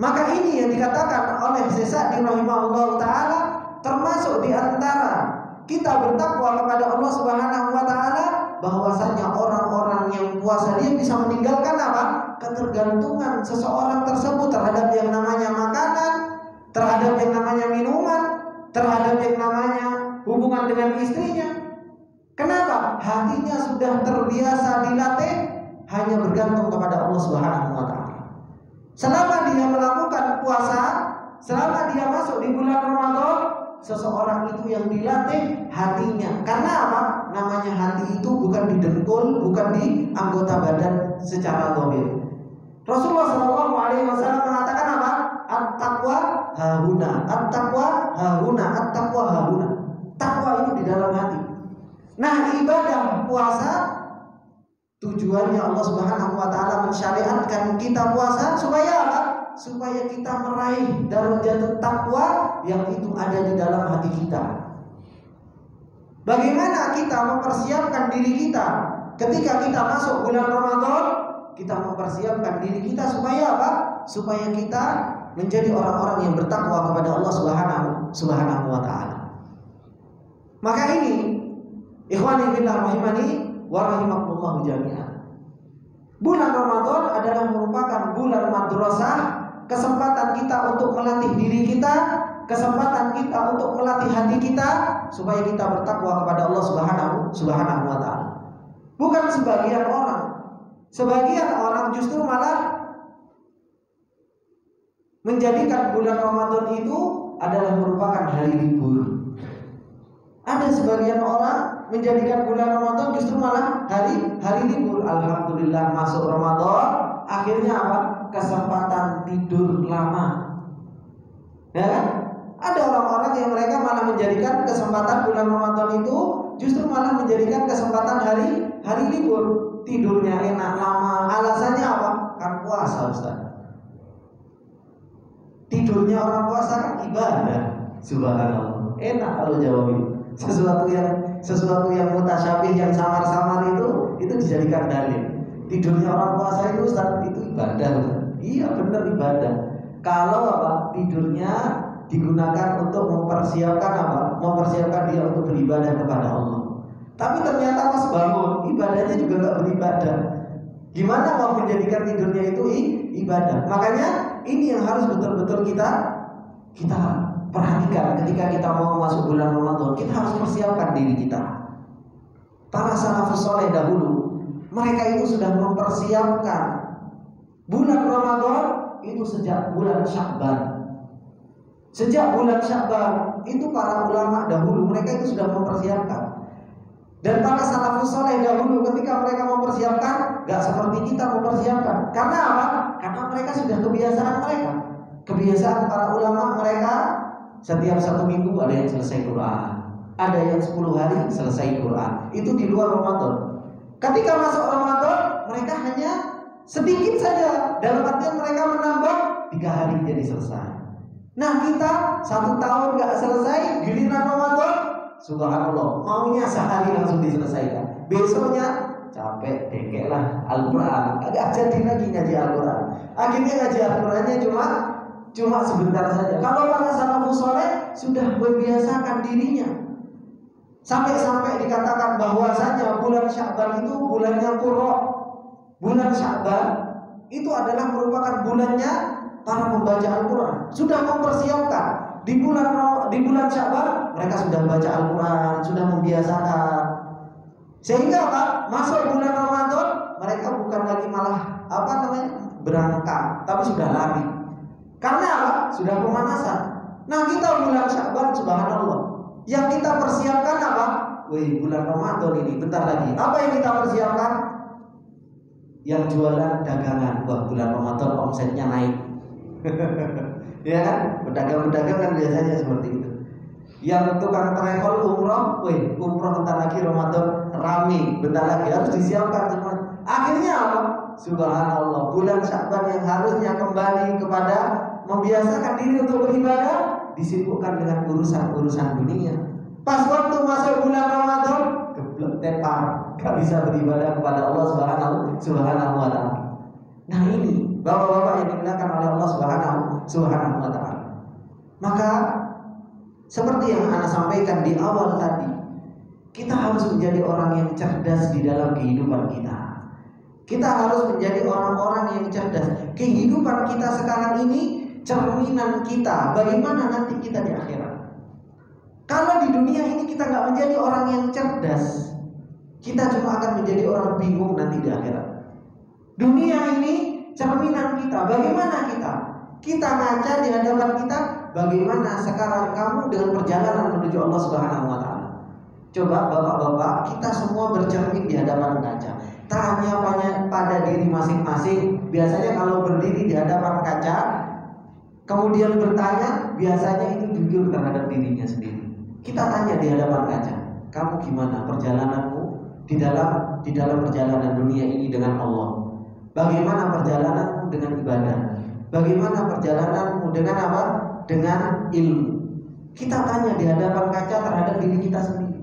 Speaker 2: Maka ini yang dikatakan oleh Syekh Sa'di rahimahullah taala termasuk di antara kita bertakwa kepada Allah Subhanahu wa taala, bahwasanya orang-orang yang puasa dia bisa meninggalkan apa? Ketergantungan seseorang tersebut terhadap yang namanya makanan, terhadap yang namanya minuman, terhadap yang namanya hubungan dengan istrinya. Kenapa? Hatinya sudah terbiasa dilatih hanya bergantung kepada Allah Subhanahu wa taala. Selama dia melakukan puasa, selama dia masuk di bulan Ramadan, seseorang itu yang dilatih hatinya. Karena apa? Namanya hati itu bukan di dengkul, bukan di anggota badan secara zahir. Rasulullah SAW mengatakan apa? At-taqwa hahuna, at-taqwa hahuna, at-taqwa hahuna. Takwa itu di dalam hati. Nah, ibadah puasa tujuannya Allah Subhanahu wa taala mensyariatkan kita puasa supaya apa? Supaya kita meraih darajat takwa yang itu ada di dalam hati kita. Bagaimana kita mempersiapkan diri kita ketika kita masuk bulan Ramadan? Kita mempersiapkan diri kita supaya apa? Supaya kita menjadi orang-orang yang bertakwa kepada Allah Subhanahu wa taala. Maka ini ikhwani fillah rahimani wa rahimakumullah jami'an. Bulan Ramadan adalah merupakan bulan madrasah, kesempatan kita untuk melatih diri kita, kesempatan kita untuk melatih hati kita supaya kita bertakwa kepada Allah Subhanahu wa taala. Bukan sebagian orang. Sebagian orang justru malah menjadikan bulan Ramadan itu adalah merupakan hari libur. Ada sebagian orang menjadikan bulan Ramadan justru malah hari libur. Alhamdulillah masuk Ramadan, akhirnya apa? Kesempatan tidur lama. Ya kan? Ada orang-orang yang mereka malah menjadikan kesempatan bulan Ramadan itu justru malah menjadikan kesempatan hari libur. Tidurnya enak lama. Alasannya apa? Kan puasa, Ustaz. Tidurnya orang puasa kan ibadah. Subhanallah. Enak kalau jawab itu. Sesuatu yang mutasyabih, yang samar-samar itu dijadikan dalil. Tidurnya orang puasa itu Ustaz, itu ibadah, Ustaz. Iya benar ibadah. Kalau apa? Tidurnya digunakan untuk mempersiapkan dia untuk beribadah kepada Allah. Tapi ternyata pas bangun ibadahnya juga gak beribadah. Gimana mau menjadikan tidurnya itu ibadah? Makanya ini yang harus betul-betul kita perhatikan ketika kita mau masuk bulan Ramadan. Kita harus persiapkan diri kita. Para salafus saleh dahulu, mereka itu sudah mempersiapkan bulan Ramadan itu sejak bulan Sya'ban. Sejak bulan Sya'ban itu para ulama dahulu mereka itu sudah mempersiapkan. Dan para salafus saleh dahulu ketika mereka mempersiapkan gak seperti kita mempersiapkan. Karena apa? Karena mereka sudah kebiasaan mereka. kebiasaan para ulama, mereka setiap 1 minggu ada yang selesai Quran, ada yang 10 hari selesai Quran. Itu di luar Ramadan. Ketika masuk Ramadan, mereka hanya sedikit saja, dalam artian mereka menambah 3 hari jadi selesai. Nah, kita 1 tahun gak selesai, giliran Ramadan, subhanallah, maunya sehari langsung diselesaikan. Besoknya capek, dengek lah Al-Quran, agak jadi lagi ngaji Al-Quran. Akhirnya ngaji Al-Qurannya cuma sebentar saja. Kalau para salafus saleh sudah membiasakan dirinya, sampai-sampai dikatakan bahwasanya bulan Sya'ban itu bulannya Qurra. Bulan Sya'ban itu adalah merupakan bulannya para pembaca Al-Quran. Sudah mempersiapkan di bulan Sya'ban mereka sudah baca Al-Quran, sudah membiasakan. Sehingga apa? Masuk bulan Ramadan mereka bukan lagi malah berangkat, tapi sudah lari. Karena apa? Sudah pemanasan. Nah, kita bulan Sya'ban, subhanallah, yang kita persiapkan apa? Wih, bulan Ramadan ini bentar lagi. Apa yang kita persiapkan? Yang jualan dagangan. Wah, bulan Ramadan omsetnya naik. Ya kan? Pedagang-pedagang kan biasanya seperti itu. Yang tukang travel umroh, wih, umroh bentar lagi Ramadan rame, bentar lagi harus disiapkan semua. Akhirnya apa? Subhanallah, bulan Sya'ban yang harusnya kembali kepada membiasakan diri untuk beribadah disibukkan dengan urusan-urusan dunia. Pas waktu masuk bulan Ramadan, geblek tepar, gak bisa beribadah kepada Allah Subhanahu wa ta'ala. Nah, ini bapak-bapak yang dimuliakan oleh Allah Subhanahu wa ta'ala. Maka seperti yang Ana sampaikan di awal tadi, kita harus menjadi orang yang cerdas di dalam kehidupan kita. Kita harus menjadi orang-orang yang cerdas. Kehidupan kita sekarang ini cerminan kita, bagaimana nanti kita di akhirat. Kalau di dunia ini kita nggak menjadi orang yang cerdas, kita cuma akan menjadi orang bingung nanti di akhirat. Dunia ini cerminan kita, bagaimana kita? Kita ngaca di hadapan kita, bagaimana sekarang kamu dengan perjalanan menuju Allah Subhanahu wa ta'ala. Coba bapak-bapak, kita semua bercermin di hadapan kaca. Tanya pada diri masing-masing. Biasanya kalau berdiri di hadapan kaca, kemudian bertanya, biasanya itu jujur terhadap dirinya sendiri. Kita tanya di hadapan kaca, kamu gimana perjalananmu di dalam perjalanan dunia ini dengan Allah? Bagaimana perjalananmu dengan ibadah? Bagaimana perjalananmu dengan apa? Dengan ilmu. Kita tanya di hadapan kaca terhadap diri kita sendiri.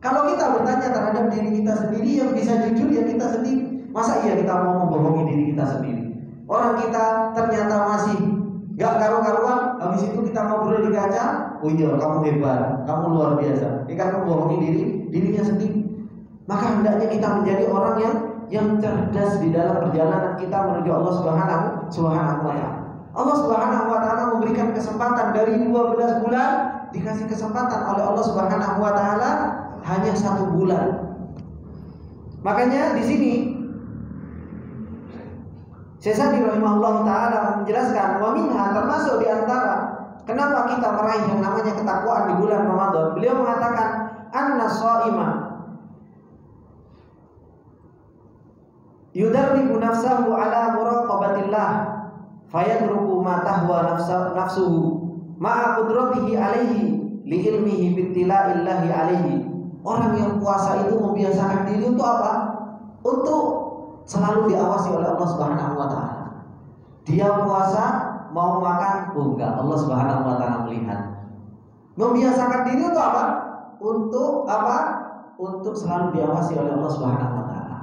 Speaker 2: Kalau kita bertanya terhadap diri kita sendiri, yang bisa jujur ya kita sendiri. Masa iya kita mau membohongi diri kita sendiri? Orang kita ternyata masih gak karu-karuan, habis itu kita ngobrol di kaca, oh iya kamu hebat, kamu luar biasa. Ini kan membohongi dirinya sendiri. Maka hendaknya kita menjadi orang yang cerdas di dalam perjalanan kita menuju Allah Subhanahu wa ta'ala. Allah Subhanahu wa ta'ala memberikan kesempatan dari 12 bulan, dikasih kesempatan oleh Allah Subhanahu wa ta'ala hanya 1 bulan. Makanya di sini Syekh Sa'di rahimahullah taala menjelaskan, wa minha, termasuk di antara kenapa kita meraih yang namanya ketakwaan di bulan Ramadan. Beliau mengatakan, anna shaima yudarribu nafsahu ala muraqabatillah fayadruku ma tahwa nafsuhu ma'a qudratihi alaihi li ilmihi bittila'illahi alaihi. Orang yang puasa itu membiasakan diri untuk apa? Untuk selalu diawasi oleh Allah Subhanahu wa ta'ala. Dia puasa, mau makan, oh enggak, Allah Subhanahu wa ta'ala melihat. Membiasakan diri untuk apa? Untuk apa? Untuk selalu diawasi oleh Allah Subhanahu wa ta'ala.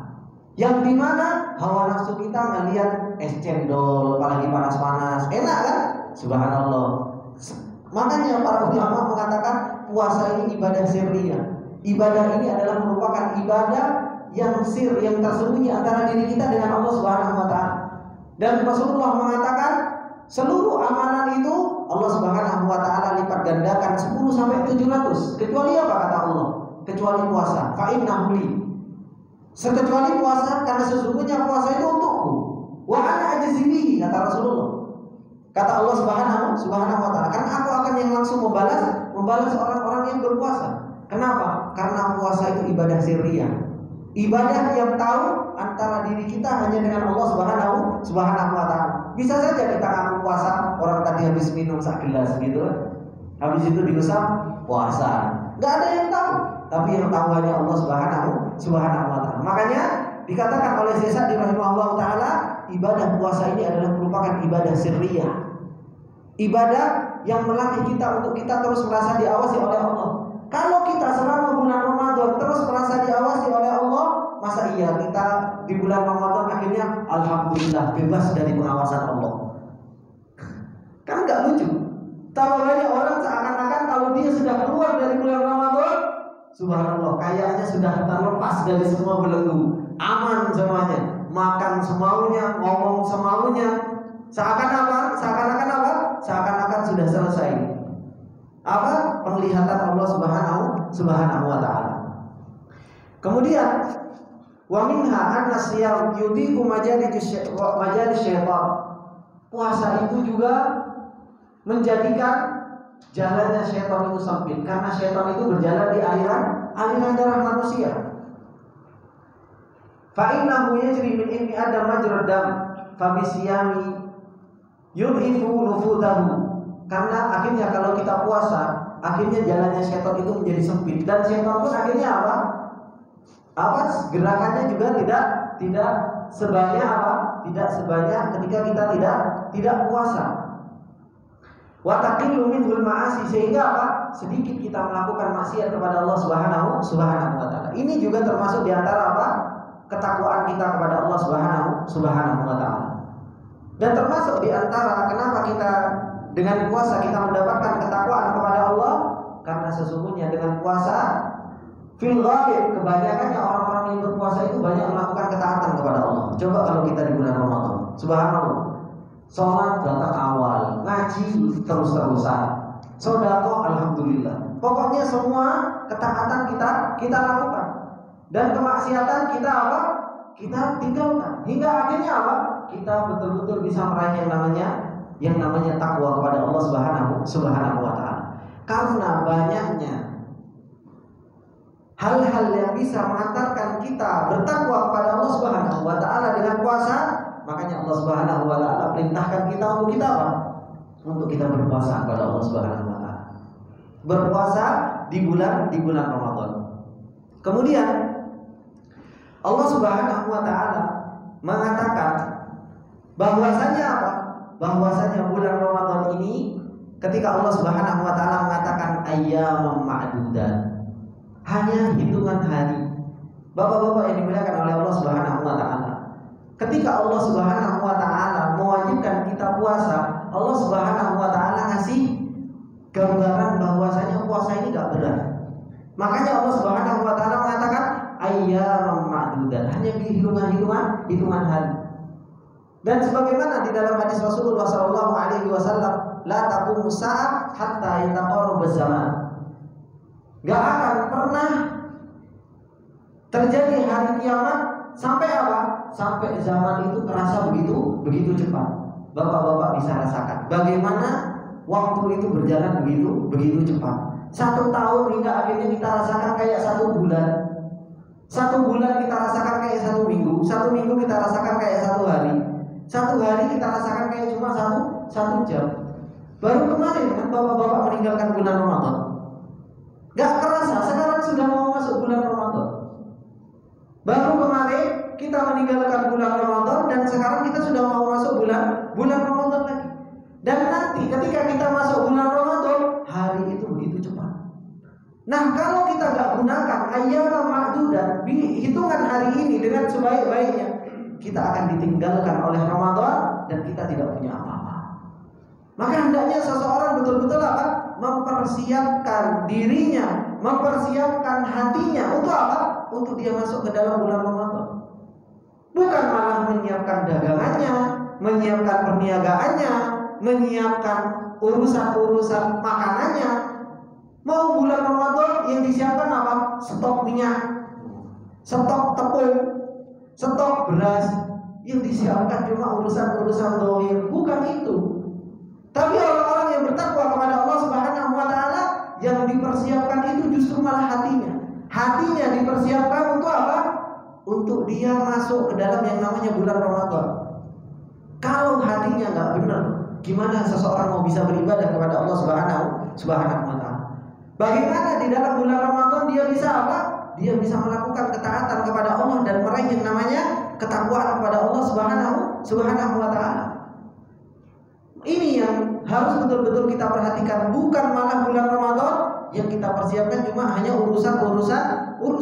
Speaker 2: Yang dimana hawa nafsu kita ngelihat es cendol, apalagi panas-panas, enak kan? Subhanallah. Makanya para ulama mengatakan puasa ini ibadah sirriyah. Ibadah ini adalah merupakan ibadah yang sir, yang tersembunyi antara diri kita dengan Allah Subhanahu wa ta'ala. Dan Rasulullah mengatakan seluruh amalan itu Allah Subhanahu wa ta'ala lipat gandakan 10 sampai 700. Kecuali apa kata Allah? Kecuali puasa. Fa innahu li. Sekecuali puasa, karena sesungguhnya puasa itu untukku. Wa ana ajzi bihi, kata Rasulullah. Kata Allah Subhanahu wa ta'ala, karena aku akan yang langsung membalas orang-orang yang berpuasa. Kenapa? Karena puasa itu ibadah sirriyah. Ibadah yang tahu antara diri kita hanya dengan Allah Subhanahu wa ta'ala. Bisa saja kita ngaku puasa, orang tadi habis minum segelas gitu, habis itu diusap puasa. Nggak ada yang tahu, tapi yang tahu hanya Allah Subhanahu wa taala. Makanya dikatakan oleh Syekh Sa'di rahimahullah taala, ibadah puasa ini adalah merupakan ibadah sirriyah. Ibadah yang melatih kita untuk kita terus merasa diawasi oleh Allah. Kalau kita selama bulan Ramadan terus merasa diawasi oleh Allah, masa iya kita di bulan Ramadan akhirnya alhamdulillah bebas dari pengawasan Allah? Kan nggak lucu. Tambah banyak orang seakan-akan kalau dia sudah keluar dari bulan Ramadan, subhanallah, kayaknya sudah terlepas dari semua belenggu, aman semuanya, makan semaunya, ngomong semaunya, seakan-akan sudah selesai. Apa? Penglihatan Allah Subhanahu wa taala. Kemudian wa minha anna siyam yudiku majalis syaitan. Puasa itu juga menjadikan jalannya syaitan itu sempit, karena syaitan itu berjalan di aliran darah manusia. Fa innahu yajri min ibni adam majrad dam fa bisiyami yudhifu nufudahu. Karena akhirnya kalau kita puasa, akhirnya jalannya syaitan itu menjadi sempit, dan syaitan pun akhirnya gerakannya juga tidak sebanyak ketika kita tidak puasa. Wa taqillu minhul ma'asi, sehingga sedikit kita melakukan maksiat kepada Allah Subhanahu wa taala. Ini juga termasuk di antara ketakwaan kita kepada Allah Subhanahu wa taala. Dan termasuk di antara kenapa kita dengan puasa kita mendapatkan ketakwaan kepada Allah, karena sesungguhnya dengan puasa fil ghalib kebanyakannya orang-orang yang berpuasa itu banyak melakukan ketaatan kepada Allah. Coba kalau kita di bulan Ramadan, subhanallah, sholat datang awal, ngaji terus-terusan, sedekah alhamdulillah. Pokoknya semua ketaatan kita lakukan, dan kemaksiatan kita tinggalkan, hingga akhirnya kita betul-betul bisa meraih yang namanya takwa kepada Allah Subhanahu wa taala. Karena banyaknya hal-hal yang bisa mengantarkan kita bertakwa kepada Allah Subhanahu wa taala dengan puasa, makanya Allah Subhanahu wa taala perintahkan kita untuk kita untuk kita berpuasa kepada Allah Subhanahu wa taala. Berpuasa di bulan Ramadan. Kemudian Allah Subhanahu wa taala mengatakan bahwasanya bahwasanya bulan Ramadan ini, ketika Allah Subhanahu wa taala mengatakan ayyaman ma'dudat, hanya hitungan hari. Bapak-bapak yang dimuliakan oleh Allah Subhanahu wa taala, ketika Allah Subhanahu wa taala mewajibkan kita puasa, Allah Subhanahu wa taala ngasih gambaran bahwasanya puasa ini enggak berat. Makanya Allah Subhanahu wa taala mengatakan ayyaman ma'dudat, hanya hitungan hari. Dan sebagaimana di dalam hadis Rasulullah SAW, la taqumu sa'ah hatta yataqarrab az-zaman. Gak akan pernah terjadi hari kiamat sampai sampai zaman itu terasa begitu cepat. Bapak-bapak bisa rasakan bagaimana waktu itu berjalan begitu cepat. 1 tahun hingga akhirnya kita rasakan kayak 1 bulan. 1 bulan kita rasakan kayak 1 minggu. 1 minggu kita rasakan kayak 1 hari. 1 hari kita rasakan kayak cuma 1 jam. Baru kemarin kan bapak-bapak meninggalkan bulan Ramadan. Gak kerasa sekarang sudah mau masuk bulan Ramadan. Baru kemarin kita meninggalkan bulan Ramadan, dan sekarang kita sudah mau masuk bulan Ramadan lagi. Dan nanti ketika kita masuk bulan Ramadan, hari itu begitu cepat. Nah, kalau kita gak gunakan ayyaman ma'dudat, hitungan hari ini dengan sebaik-baiknya, kita akan ditinggalkan oleh Ramadan dan kita tidak punya apa-apa. Maka hendaknya seseorang betul-betul mempersiapkan dirinya, mempersiapkan hatinya untuk apa? Untuk dia masuk ke dalam bulan Ramadan. Bukan malah menyiapkan dagangannya, menyiapkan perniagaannya, menyiapkan urusan-urusan makanannya. Mau bulan Ramadan yang disiapkan apa? Stok minyak, stok tepung, stok beras. Yang disiapkan cuma urusan-urusan dohir. Bukan itu. Tapi orang-orang yang bertakwa kepada Allah Subhanahu wa taala, yang dipersiapkan itu justru malah hatinya. Hatinya dipersiapkan untuk apa? Untuk dia masuk ke dalam yang namanya bulan Ramadan. Kalau hatinya nggak benar, gimana seseorang mau bisa beribadah kepada Allah Subhanahu wa taala? Bagaimana di dalam bulan Ramadan dia bisa apa? Dia bisa melakukan ketaatan kepada Allah dan meraih yang namanya ketakwaan kepada Allah Subhanahu wa taala. Ini yang harus betul-betul kita perhatikan, bukan malah bulan Ramadan yang kita persiapkan cuma hanya urusan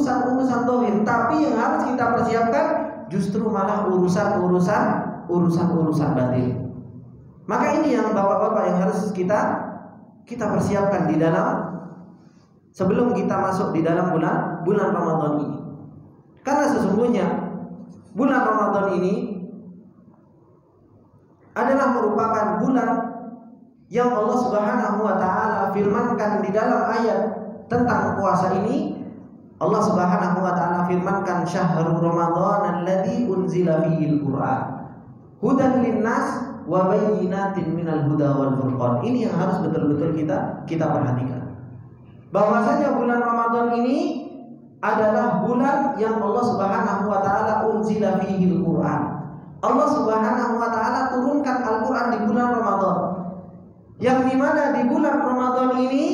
Speaker 2: zahir, tapi yang harus kita persiapkan justru malah urusan batin. Maka ini yang bapak-bapak yang harus kita persiapkan di dalam sebelum kita masuk di dalam bulan Ramadan ini. Karena sesungguhnya bulan Ramadan ini adalah merupakan bulan yang Allah Subhanahu wa taala firmankan di dalam ayat tentang puasa ini. Allah Subhanahu wa taala firmankan, "Syahrul Ramadan alladzi unzila fihil Qur'an hudan linnas wa bayyinatin minal huda wal furqan." Ini yang harus betul-betul kita perhatikan. Bahwasanya bulan Ramadan ini adalah bulan yang Allah Subhanahu wa taala unzila fihil Qur'an. Allah Subhanahu wa taala turunkan Al-Qur'an di bulan Ramadan. Yang dimana di bulan Ramadan ini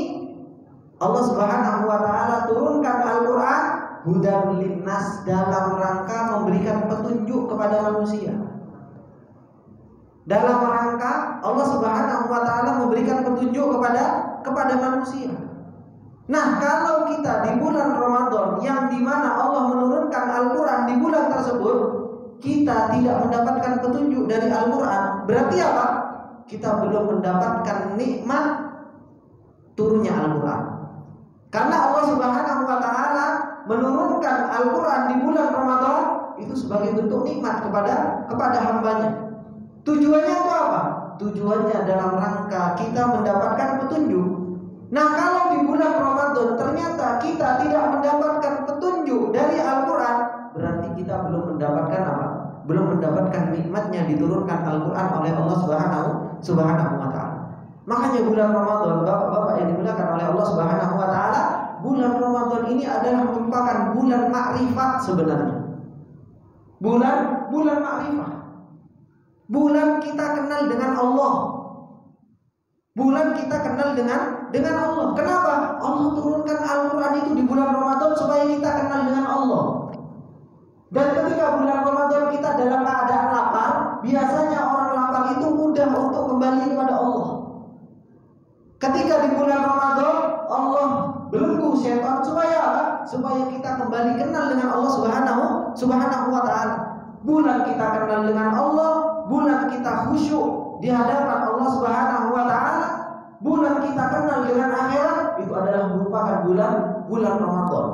Speaker 2: Allah Subhanahu wa taala turunkan Al-Qur'an hudan linnas, dalam rangka memberikan petunjuk kepada manusia. Dalam rangka Allah Subhanahu wa taala memberikan petunjuk kepada manusia. Nah, kalau kita di bulan Ramadan yang dimana Allah menurunkan Al-Quran di bulan tersebut, kita tidak mendapatkan petunjuk dari Al-Quran, berarti apa? Kita belum mendapatkan nikmat turunnya Al-Quran. Karena Allah Subhanahu wa taala menurunkan Al-Quran di bulan Ramadan itu sebagai bentuk nikmat kepada hambanya. Tujuannya itu apa? Tujuannya dalam rangka kita mendapatkan petunjuk. Nah, kalau di bulan Ramadan ternyata kita tidak mendapatkan petunjuk dari Al-Quran, berarti kita belum mendapatkan apa? Belum mendapatkan nikmatnya diturunkan Al-Quran oleh Allah Subhanahu wa taala. Makanya bulan Ramadan, bapak-bapak yang dimuliakan oleh Allah Subhanahu wa taala, bulan Ramadan ini adalah merupakan bulan makrifat sebenarnya. Bulan makrifat. Bulan kita kenal dengan Allah. Bulan kita kenal dengan Allah. Kenapa? Allah turunkan Al-Quran itu di bulan Ramadan supaya kita kenal dengan Allah. Dan ketika bulan Ramadan kita dalam keadaan lapar, biasanya orang lapar itu mudah untuk kembali kepada Allah. Ketika di bulan Ramadan Allah belenggu syaitan supaya apa? Supaya kita kembali kenal dengan Allah Subhanahu wa taala. Bulan kita kenal dengan Allah, bulan kita khusyuk di hadapan Allah Subhanahu wa taala, bulan kita kenal dengan akhirat, itu adalah merupakan bulan Ramadan.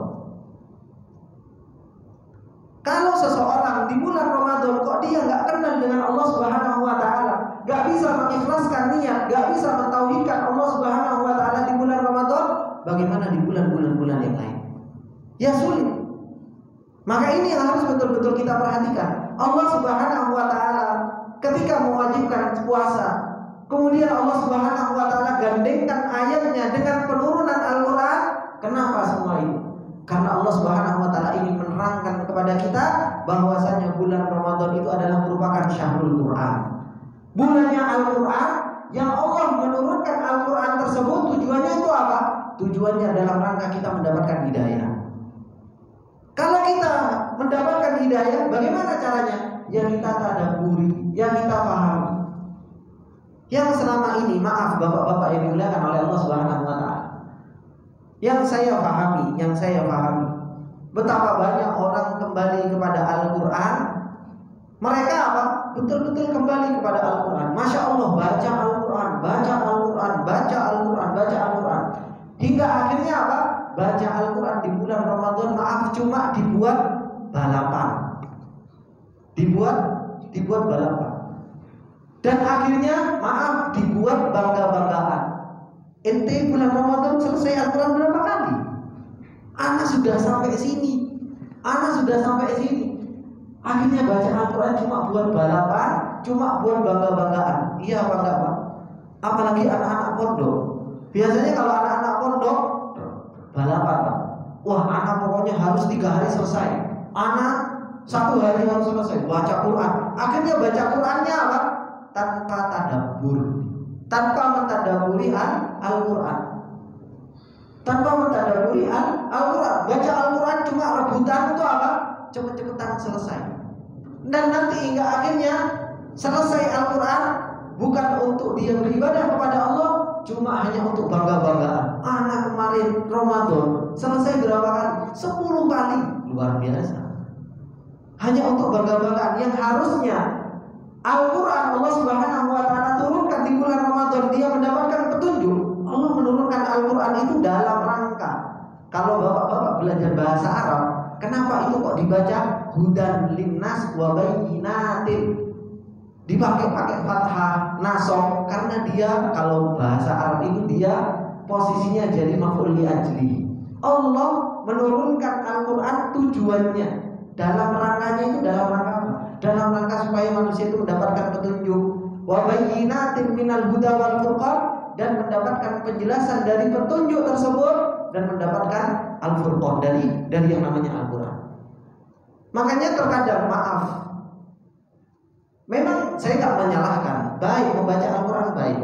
Speaker 2: Kalau seseorang di bulan Ramadan kok dia nggak kenal dengan Allah Subhanahu wa taala, nggak bisa mengikhlaskan niat, nggak bisa mentauhidkan Allah Subhanahu wa taala di bulan Ramadan, bagaimana di bulan-bulan yang lain? Ya sulit. Maka ini yang harus betul-betul kita perhatikan. Allah Subhanahu wa taala ketika mewajibkan puasa, kemudian Allah Subhanahu wa taala gandengkan ayatnya dengan penurunan Al-Qur'an. Kenapa semua ini? Karena Allah Subhanahu wa taala ingin menerangkan kepada kita bahwasanya bulan Ramadan itu adalah merupakan syahrul Qur'an. Bulannya Al-Qur'an yang Allah menurunkan Al-Qur'an tersebut, tujuannya itu apa? Tujuannya dalam rangka kita mendapatkan hidayah. Kalau kita mendapatkan hidayah, bagaimana caranya? Yang kita tadabburi, yang kita pahami. Yang selama ini, maaf bapak-bapak yang dimuliakan oleh Allah Subhanahu wa taala, yang saya pahami, betapa banyak orang kembali kepada Al-Qur'an. Mereka apa? Betul-betul kembali kepada Al-Qur'an. Masya Allah, baca Al-Qur'an, baca Al-Qur'an, baca Al-Qur'an, baca Al-Qur'an. Hingga akhirnya apa? Baca Al-Quran di bulan Ramadan, maaf, cuma dibuat balapan. Dibuat balapan. Dan akhirnya, maaf, dibuat bangga-banggaan. Ente bulan Ramadan selesai Al-Quran berapa kali? Ana sudah sampai sini. Akhirnya baca Al-Quran cuma buat balapan, cuma buat bangga-banggaan. Iya apa enggak, Pak? Apalagi anak-anak pondok. Biasanya kalau anak-anak pondok balapan, Pak. Wah, anak pokoknya harus 3 hari selesai. Anak 1 hari harus selesai baca Quran. Akhirnya baca Qurannya apa? Tanpa tadabbur, tanpa mentadaburi Al-Quran. Tanpa mentadaburi Al-Quran. Baca Al-Quran cuma rebutan itu apa? Cepet-cepetan selesai. Dan nanti hingga akhirnya selesai Al-Quran bukan untuk dia beribadah kepada Allah, cuma hanya untuk bangga-banggaan. Anak kemarin Ramadan selesai berapa kali? 10 kali. Luar biasa. Hanya untuk bangga-banggaan. Yang harusnya Al-Quran Allah Subhanahu wa ta'ala turunkan di bulan Ramadan, dia mendapatkan petunjuk. Allah menurunkan Al-Quran itu dalam rangka, kalau bapak-bapak belajar bahasa Arab, kenapa itu kok dibaca hudan linnas wa bayyinatin, dipakai fathah nasab? Karena dia kalau bahasa Arab itu dia posisinya jadi maf'ul li ajli. Allah menurunkan Al-Quran tujuannya dalam rangkanya itu dalam rangka apa? Dalam rangka supaya manusia itu mendapatkan petunjuk. Wa bayyinatin minal huda wal furqan, dan mendapatkan penjelasan dari petunjuk tersebut, dan mendapatkan al-furqan dari yang namanya Al-Quran. Makanya terkadang, maaf, memang saya tak menyalahkan, baik membaca Al-Quran baik.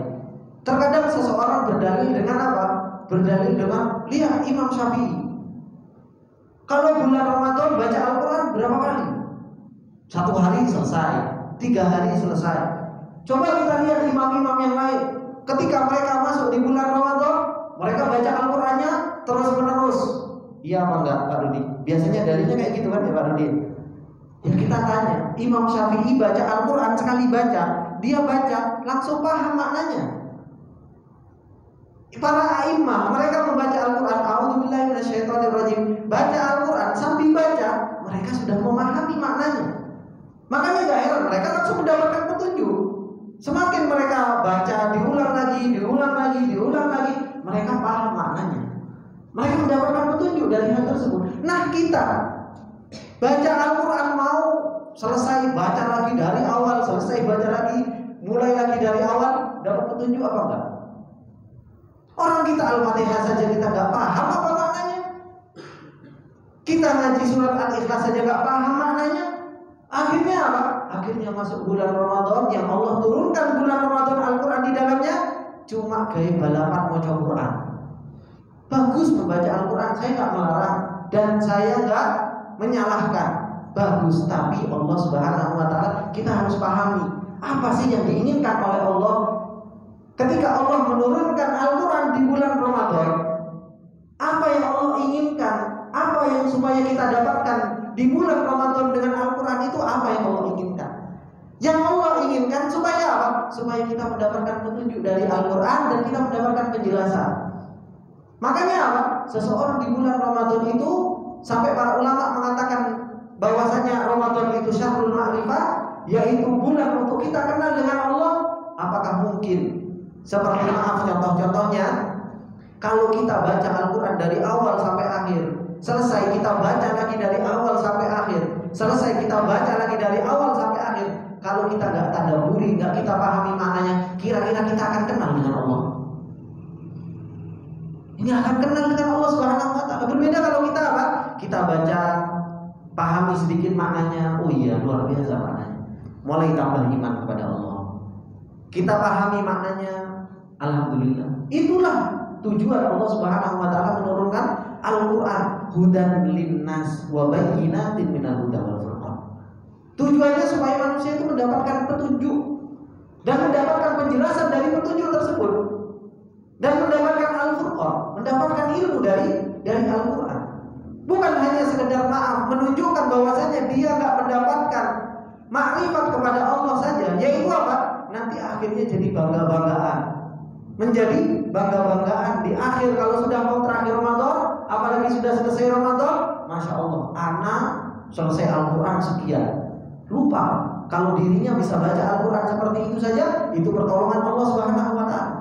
Speaker 2: Terkadang seseorang berdalil dengan apa? Berdalil dengan, lihat Imam Syafi'i, kalau bulan Ramadan baca Al-Quran berapa kali? 1 hari selesai, 3 hari selesai. Coba kita lihat imam-imam yang lain, ketika mereka masuk di bulan Ramadan, mereka baca Al-Qurannya terus menerus. Iya apa enggak Pak Rudi? Biasanya dalilnya kayak gitu kan ya Pak Rudi? Ya kita tanya, Imam Syafi'i baca Al-Quran sekali baca, dia baca langsung paham maknanya. Para a'imah mereka membaca Al-Quran, a'udzubillahi minasyaitonirrajim, baca Al-Quran sambil baca mereka sudah memahami maknanya. Makanya gak heran mereka langsung mendapatkan petunjuk. Semakin mereka baca diulang lagi, mereka paham maknanya. Mereka mendapatkan petunjuk dari hal tersebut. Nah kita baca Al-Quran mau selesai baca lagi dari awal, selesai baca lagi, mulai lagi dari awal, dapat petunjuk apa enggak? Orang kita Al-Fatihah saja kita gak paham apa maknanya. Kita ngaji surat Al-Ikhlas saja gak paham maknanya. Akhirnya apa? Akhirnya masuk bulan Ramadan yang Allah turunkan bulan Ramadan Al-Quran di dalamnya cuma gaya balapan maca Quran. Bagus membaca Al-Quran, saya gak melarang dan saya gak menyalahkan. Bagus, tapi Allah Subhanahu wa ta'ala kita harus pahami apa sih yang diinginkan oleh Allah. Ketika Allah menurunkan Al-Quran di bulan Ramadan, apa yang Allah inginkan, apa yang supaya kita dapatkan di bulan Ramadan dengan Al-Quran itu, apa yang Allah inginkan? Yang Allah inginkan supaya apa? Supaya kita mendapatkan petunjuk dari Al-Quran dan kita mendapatkan penjelasan. Makanya apa? Seseorang di bulan Ramadan itu, sampai para ulama mengatakan bahwasanya Ramadan itu syahrul ma'rifah, yaitu bulan untuk kita kenal dengan Allah. Apakah mungkin seperti, maaf, contoh-contohnya, kalau kita baca Al-Quran dari awal sampai akhir, selesai kita baca lagi dari awal sampai akhir, selesai kita baca lagi dari awal sampai akhir, kalau kita nggak tadabburi, nggak kita pahami maknanya, kira-kira kita akan kenal dengan Allah? Ini akan kenal dengan Allah Subhanahu wa ta'ala. Berbeda kalau kita apa? Kita baca, pahami sedikit maknanya, oh iya luar biasa maknanya, mulai tambah iman kepada Allah. Kita pahami maknanya, alhamdulillah. Itulah tujuan Allah Subhanahu wa ta'ala menurunkan Al-Quran, hudan linnas wa bayyinatin minal huda wal furqan. Tujuannya supaya manusia itu mendapatkan petunjuk dan mendapatkan penjelasan dari petunjuk tersebut, dan mendapatkan Al-Furqan, mendapatkan ilmu dari Al-Quran. Bukan hanya sekedar, maaf, menunjukkan bahwasanya dia nggak mendapatkan makrifat kepada Allah saja, yaitu apa? Nanti akhirnya jadi bangga-banggaan, menjadi bangga-banggaan di akhir. Kalau sudah mau terakhir Ramadan, apalagi sudah selesai Ramadan, Masya Allah, anak selesai Al-Quran sekian, lupa kalau dirinya bisa baca Al-Quran seperti itu saja, itu pertolongan Allah Subhanahu wa ta'ala.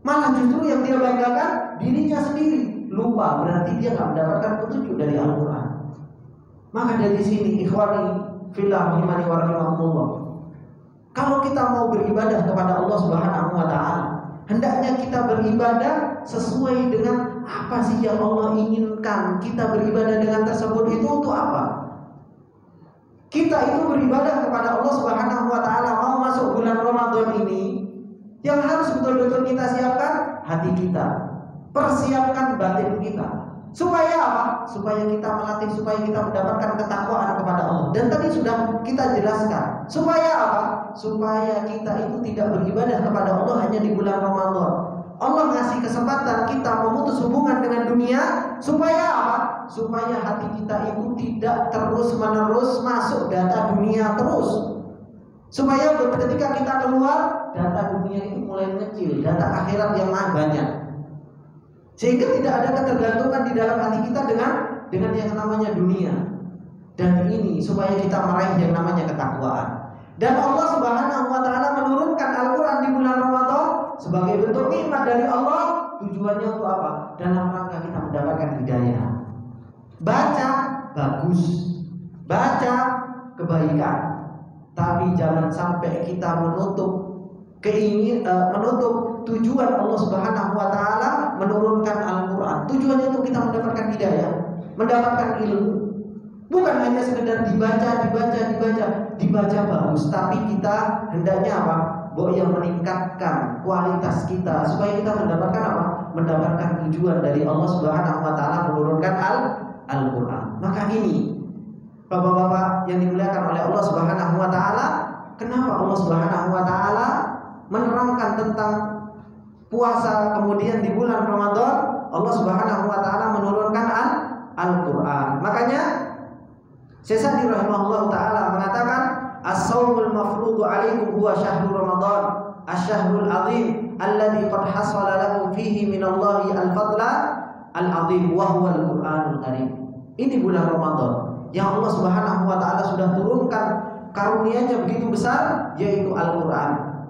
Speaker 2: Malah justru yang dia banggakan dirinya sendiri, lupa, berarti dia nggak mendapatkan petunjuk dari Al-Quran. Maka dari sini, ikhwani fillah rahimani wa rahimakumullah, kalau kita mau beribadah kepada Allah Subhanahu wa ta'ala, hendaknya kita beribadah sesuai dengan apa sih yang Allah inginkan. Kita beribadah dengan tersebut itu untuk apa? kita itu beribadah kepada Allah Subhanahu wa taala, mau masuk bulan Ramadan ini, yang harus betul-betul kita siapkan hati kita, persiapkan batin kita. Supaya apa? Supaya kita melatih, supaya kita mendapatkan ketakwaan kepada Allah. Dan tadi sudah kita jelaskan. Supaya apa? Supaya kita itu tidak beribadah kepada Allah hanya di bulan Ramadan. Allah ngasih kesempatan kita memutus hubungan dengan dunia. Supaya apa? Supaya hati kita itu tidak terus-menerus masuk data dunia terus. Supaya ketika kita keluar, data dunia itu mulai kecil, data akhirat yang banyak. Sehingga tidak ada ketergantungan di dalam hati kita dengan yang namanya dunia. Dan ini supaya kita meraih yang namanya ketakwaan. Dan Allah Subhanahu wa taala menurunkan Al-Qur'an di bulan Ramadan sebagai bentuk nikmat dari Allah. Tujuannya untuk apa? Dalam rangka kita mendapatkan hidayah. Baca bagus, baca kebaikan. Tapi jangan sampai kita menutup tujuan Allah Subhanahu wa taala menurunkan Al-Qur'an. Tujuannya untuk kita mendapatkan hidayah, mendapatkan ilmu. Bukan hanya sekedar dibaca bagus, tapi kita hendaknya apa? Yang meningkatkan kualitas kita supaya kita mendapatkan apa? Mendapatkan tujuan dari Allah Subhanahu wa taala menurunkan Al-Qur'an. Maka ini Bapak-bapak yang dimuliakan oleh Allah Subhanahu wa taala, kenapa Allah Subhanahu wa taala menerangkan tentang puasa kemudian di bulan Ramadan Allah Subhanahu wa taala menurunkan Al-Qur'an. Makanya Syekh Sa'di rahimahullah taala mengatakan as-shaumul mafruḍu 'alaikum huwa syahrul Ramadan asy-syahrul 'azim alladzi qad hasala lakum fihi minallahi al-fadla al-'azim wa huwa al-Qur'anul Karim. Ini bulan Ramadan yang Allah Subhanahu wa taala sudah turunkan karunia-Nya begitu besar, yaitu Al-Qur'an.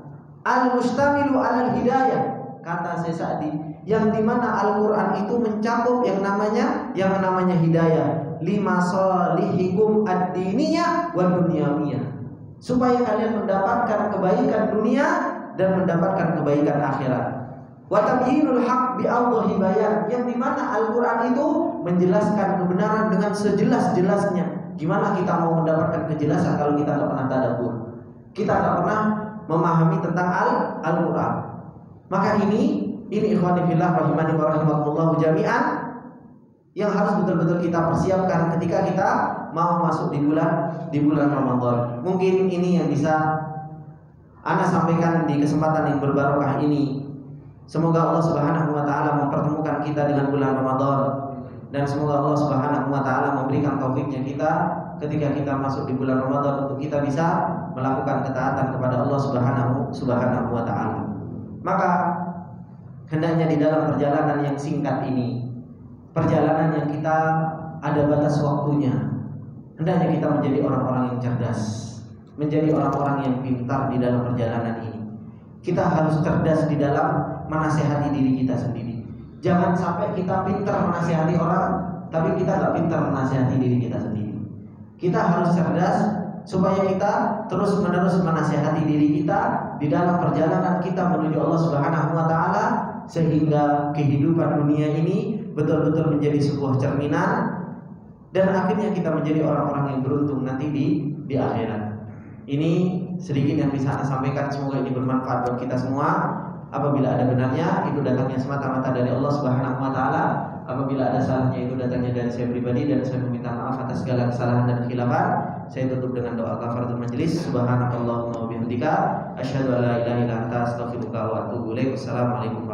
Speaker 2: Al-mustamilu 'alal hidayah, kata Syekh Sa'di, yang dimana Al-Qur'an itu mencakup yang namanya hidayah, lima shalihikum ad-diniyah wa dunyawiyah, supaya kalian mendapatkan kebaikan dunia dan mendapatkan kebaikan akhirat. Wa tabyinul haq bi awdahi bayan, yang dimana Al-Qur'an itu menjelaskan kebenaran dengan sejelas-jelasnya. Gimana kita mau mendapatkan kejelasan kalau kita tidak pernah tadabbur, kita tidak pernah memahami tentang Al-Qur'an? Maka ini ikhwani fillah rahimani wa rahimakumullah jami'an, yang harus betul-betul kita persiapkan ketika kita mau masuk di bulan Ramadan. Mungkin ini yang bisa Ana sampaikan di kesempatan yang berbarokah ini. Semoga Allah Subhanahu wa taala mempertemukan kita dengan bulan Ramadan, dan semoga Allah Subhanahu wa taala memberikan taufiknya kita ketika kita masuk di bulan Ramadan untuk kita bisa melakukan ketaatan kepada Allah Subhanahu wa taala. Maka hendaknya di dalam perjalanan yang singkat ini, perjalanan yang kita ada batas waktunya, hendaknya kita menjadi orang-orang yang cerdas, menjadi orang-orang yang pintar di dalam perjalanan ini. Kita harus cerdas di dalam menasihati diri kita sendiri. Jangan sampai kita pintar menasihati orang, tapi kita nggak pintar menasihati diri kita sendiri. Kita harus cerdas supaya kita terus-menerus menasihati diri kita di dalam perjalanan kita menuju Allah Subhanahu wa taala, sehingga kehidupan dunia ini betul-betul menjadi sebuah cerminan, dan akhirnya kita menjadi orang-orang yang beruntung nanti di akhirat. Ini sedikit yang bisa saya sampaikan, semoga ini bermanfaat buat kita semua. Apabila ada benarnya, itu datangnya semata-mata dari Allah Subhanahu wa taala. Apabila ada salahnya, itu datangnya dari saya pribadi, dan saya meminta maaf atas segala kesalahan dan khilafan. Saya tutup dengan doa kafaratul majlis. Subhanakallahumma wa bihamdika asyhadu an la ilaha illa anta astaghfiruka wa atubu ilaik. Wassalamualaikum